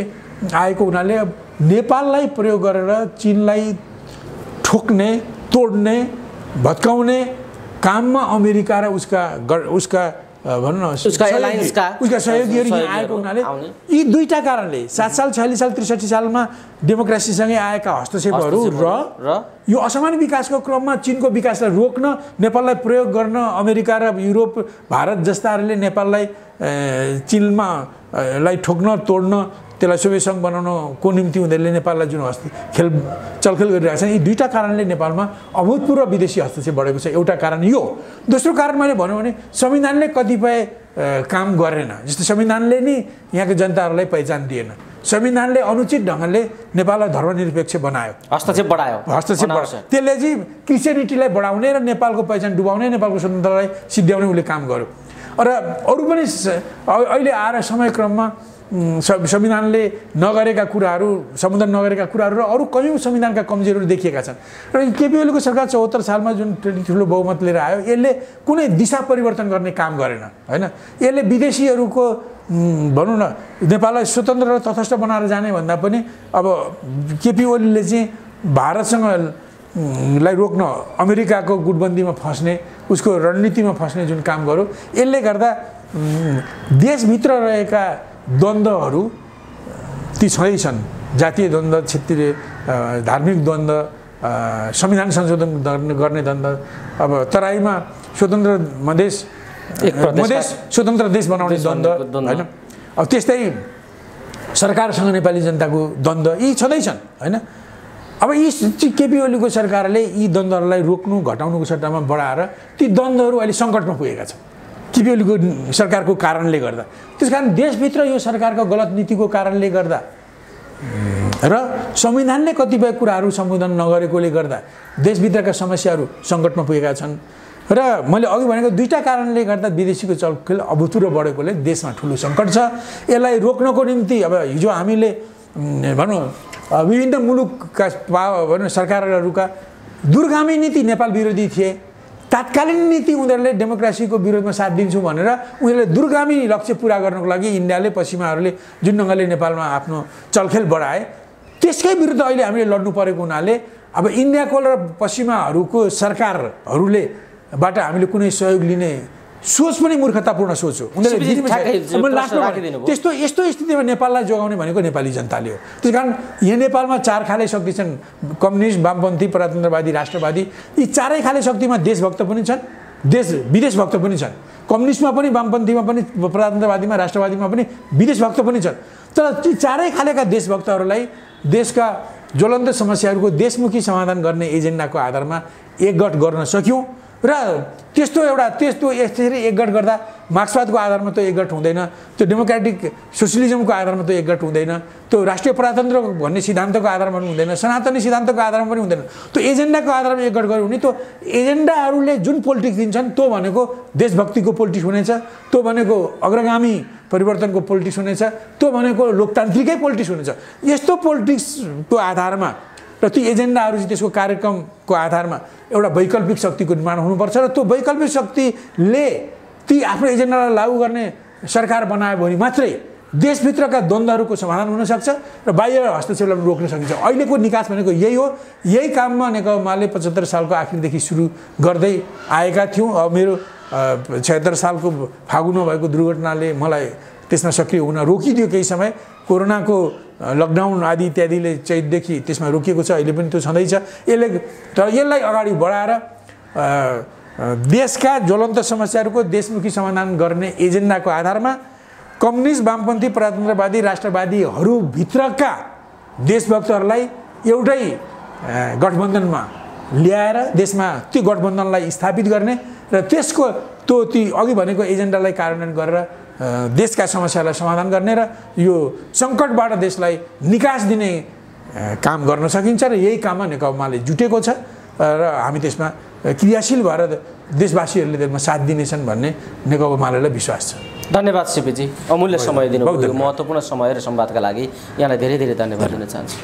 आएको हुनाले नेपाललाई प्रयोग गरेर चीनलाई ठोक्ने तोड्ने भत्काउने काममा अमेरिका र उसका भनौँ न उसका सहयोगीहरू आएको हुनाले यी दुईटा कारणले 7 साल 46 साल 63 सालमा डेमोक्रेसीसँगै आएका हस्तक्षेपहरू र यो असमान विकासको क्रममा चीनको विकासलाई रोक्न नेपाललाई प्रयोग गर्न अमेरिका र युरोप भारत जस्ताहरूले नेपाललाई चीनमा लाई ठोक्न तोड्न त्यसलाई सोभियत सङ्घ बनाउनको निम्ति उनीहरूले नेपाललाई जुन चलखेल गरिरहेका छन् यी दुईटा कारणले नेपालमा अभूतपूर्व विदेशी हस्तक्षेप बढेको छ। एउटा कारण यो, दोस्रो कारण मैले भन्यो भने संविधानले कतिपय काम गरेन। जस्तो संविधानले नि यहाँको जनताहरूलाई पहिचान दिएन, संविधानले अनुचित ढङ्गले नेपाललाई धर्मनिरपेक्ष बनायो, हस्तक्षेप बढायो। त्यसले चाहिँ क्रिस्चियनिटीलाई बढाउने र नेपालको पहिचान डुबाउने, नेपालको स्वतन्त्रतालाई सिद्ध्याउने उसले काम गर्यो। र अरू पनि अहिले आएर समयक्रममा संविधानले नगरेका कुराहरू, सम्बोधन नगरेका कुराहरू र अरू कयौँ संविधानका कमजोरीहरू देखिएका छन्। र केपी ओलीको सरकार 74 सालमा जुन ठुलो बहुमत लिएर आयो यसले कुनै दिशा परिवर्तन गर्ने काम गरेन हैन। यसले विदेशीहरूको भनौँ न नेपाललाई स्वतन्त्र र तटस्थ बनाएर जाने भन्दा पनि अब केपी ओलीले चाहिँ भारतसँग लाई रोक्न अमेरिकाको गुटबन्दीमा फस्ने, उसको रणनीतिमा फस्ने जुन काम गर्यो यसले गर्दा देशभित्र रहेका द्वन्द्वहरू ती छँदैछन्। जातीय द्वन्द्व, क्षेत्रीय धार्मिक द्वन्द्व, संविधान संशोधन गर्ने द्वन्द्व, अब तराईमा स्वतन्त्र मधेस स्वतन्त्र देश बनाउने द्वन्द्व हैन। अब त्यस्तै सरकारसँग नेपाली जनताको द्वन्द्व यी छँदैछन् हैन। अब यी केपी ओलीको सरकारले यी द्वन्द्वहरूलाई रोक्नु घटाउनुको सट्टामा बढाएर ती द्वन्द्वहरू अहिले सङ्कटमा पुगेका छन् केपी ओलीको सरकारको कारणले गर्दा। त्यसकारण देशभित्र यो सरकारको गलत नीतिको कारणले गर्दा र संविधानले कतिपय कुराहरू सम्बोधन नगरेकोले गर्दा देशभित्रका समस्याहरू सङ्कटमा पुगेका छन्। र मैले अघि भनेको दुईटा कारणले गर्दा विदेशीको चलखेल अभूतपूर्व बढेकोले देशमा ठुलो सङ्कट छ। यसलाई रोक्नको निम्ति अब हिजो हामीले भनौँ विभिन्न मुलुकका भनौँ सरकारहरूका दूरगामी नीति नेपाल विरोधी थिए। तात्कालीन नीति उनीहरूले डेमोक्रेसीको विरोधमा साथ दिन्छु भनेर उनीहरूले दूरगामी लक्ष्य पुरा गर्नको लागि इन्डियाले पश्चिमाहरूले जुन ढङ्गले नेपालमा आफ्नो चलखेल बढाए त्यसकै विरुद्ध अहिले हामीले लड्नु परेको हुनाले अब इन्डियाको र पश्चिमाहरूको सरकारहरूले बाट हामीले कुनै सहयोग लिने सोच पनि मूर्खतापूर्ण सोच हो। उनीहरूले त्यस्तो यस्तो स्थितिमा नेपाललाई जोगाउने भनेको नेपाली जनताले हो। त्यसकारण यहाँ नेपालमा 4 खाले शक्ति छन्, कम्युनिस्ट, वामपन्थी, प्रजातन्त्रवादी, राष्ट्रवादी। यी चारै खाले शक्तिमा देशभक्त पनि छन्, विदेशभक्त पनि छन्। कम्युनिस्टमा पनि, वामपन्थीमा पनि, प्रजातन्त्रवादीमा, राष्ट्रवादीमा पनि विदेशभक्त पनि छन्। तर ती चारै खालेका देशभक्तहरूलाई देशका ज्वलन्त समस्याहरूको देशमुखी समाधान गर्ने एजेन्डाको आधारमा एकगठ गर्न सक्यौँ। र त्यस्तो यसरी एकगठ गर्दा मार्क्सवादको आधारमा त एकगठ हुँदैन, त्यो डेमोक्रेटिक सोसियलिजमको आधारमा त एकगठ हुँदैन, त्यो राष्ट्रिय प्रजातन्त्र भन्ने सिद्धान्तको आधारमा पनि हुँदैन, सनातनी सिद्धान्तको आधारमा पनि हुँदैन। त्यो एजेन्डाको आधारमा एकगठ गर्यो भने त्यो एजेन्डाहरूले जुन पोलिटिक्स दिन्छन् त्यो भनेको देशभक्तिको पोलिटिक्स हुनेछ, त्यो भनेको अग्रगामी परिवर्तनको पोलिटिक्स हुनेछ, त्यो भनेको लोकतान्त्रिकै पोलिटिक्स हुनेछ। यस्तो पोलिटिक्सको आधारमा र ती एजेन्डाहरू चाहिँ त्यसको कार्यक्रमको आधारमा एउटा वैकल्पिक शक्तिको निर्माण हुनुपर्छ। र त्यो वैकल्पिक शक्तिले ती आफ्नो एजेन्डालाई लागू गर्ने सरकार बनायो भने मात्रै देशभित्रका द्वन्द्वहरूको समाधान हुनसक्छ र बाह्य हस्तक्षेपलाई रोक्न सकिन्छ। अहिलेको निकास भनेको यही हो। यही काममा नेकपाले 75 सालको आखिरदेखि सुरु गर्दै आएका थियौँ। अब मेरो 76 सालको फागुनमा भएको दुर्घटनाले मलाई त्यसमा सक्रिय हुन रोकिदियो केही समय। कोरोनाको लकडाउन आदि इत्यादिले चैतदेखि त्यसमा रोकिएको छ, अहिले पनि त्यो छँदैछ। यसलाई अगाडि बढाएर देशका ज्वलन्त समस्याहरूको देशमुखी समाधान गर्ने एजेन्डाको आधारमा कम्युनिस्ट, वामपन्थी, प्रजातन्त्रवादी, राष्ट्रवादीहरूभित्रका देशभक्तहरूलाई एउटै गठबन्धनमा ल्याएर देशमा त्यो गठबन्धनलाई स्थापित गर्ने र ती अघि भनेको एजेन्डालाई कार्यान्वयन गरेर देशका समस्यालाई समाधान गर्ने र यो सङ्कटबाट देशलाई निकास दिने काम गर्न सकिन्छ। र यही काममा नेकपाले जुटेको छ र हामी त्यसमा क्रियाशील भएर देशवासीहरूले त्यसमा साथ दिनेछन् भन्ने नेकपा मालेलाई विश्वास छ। धन्यवाद सिपीजी, अमूल्य समय दिनुभयो। महत्त्वपूर्ण समय र संवादका लागि यहाँलाई धेरै धेरै धन्यवाद दिन चाहन्छु।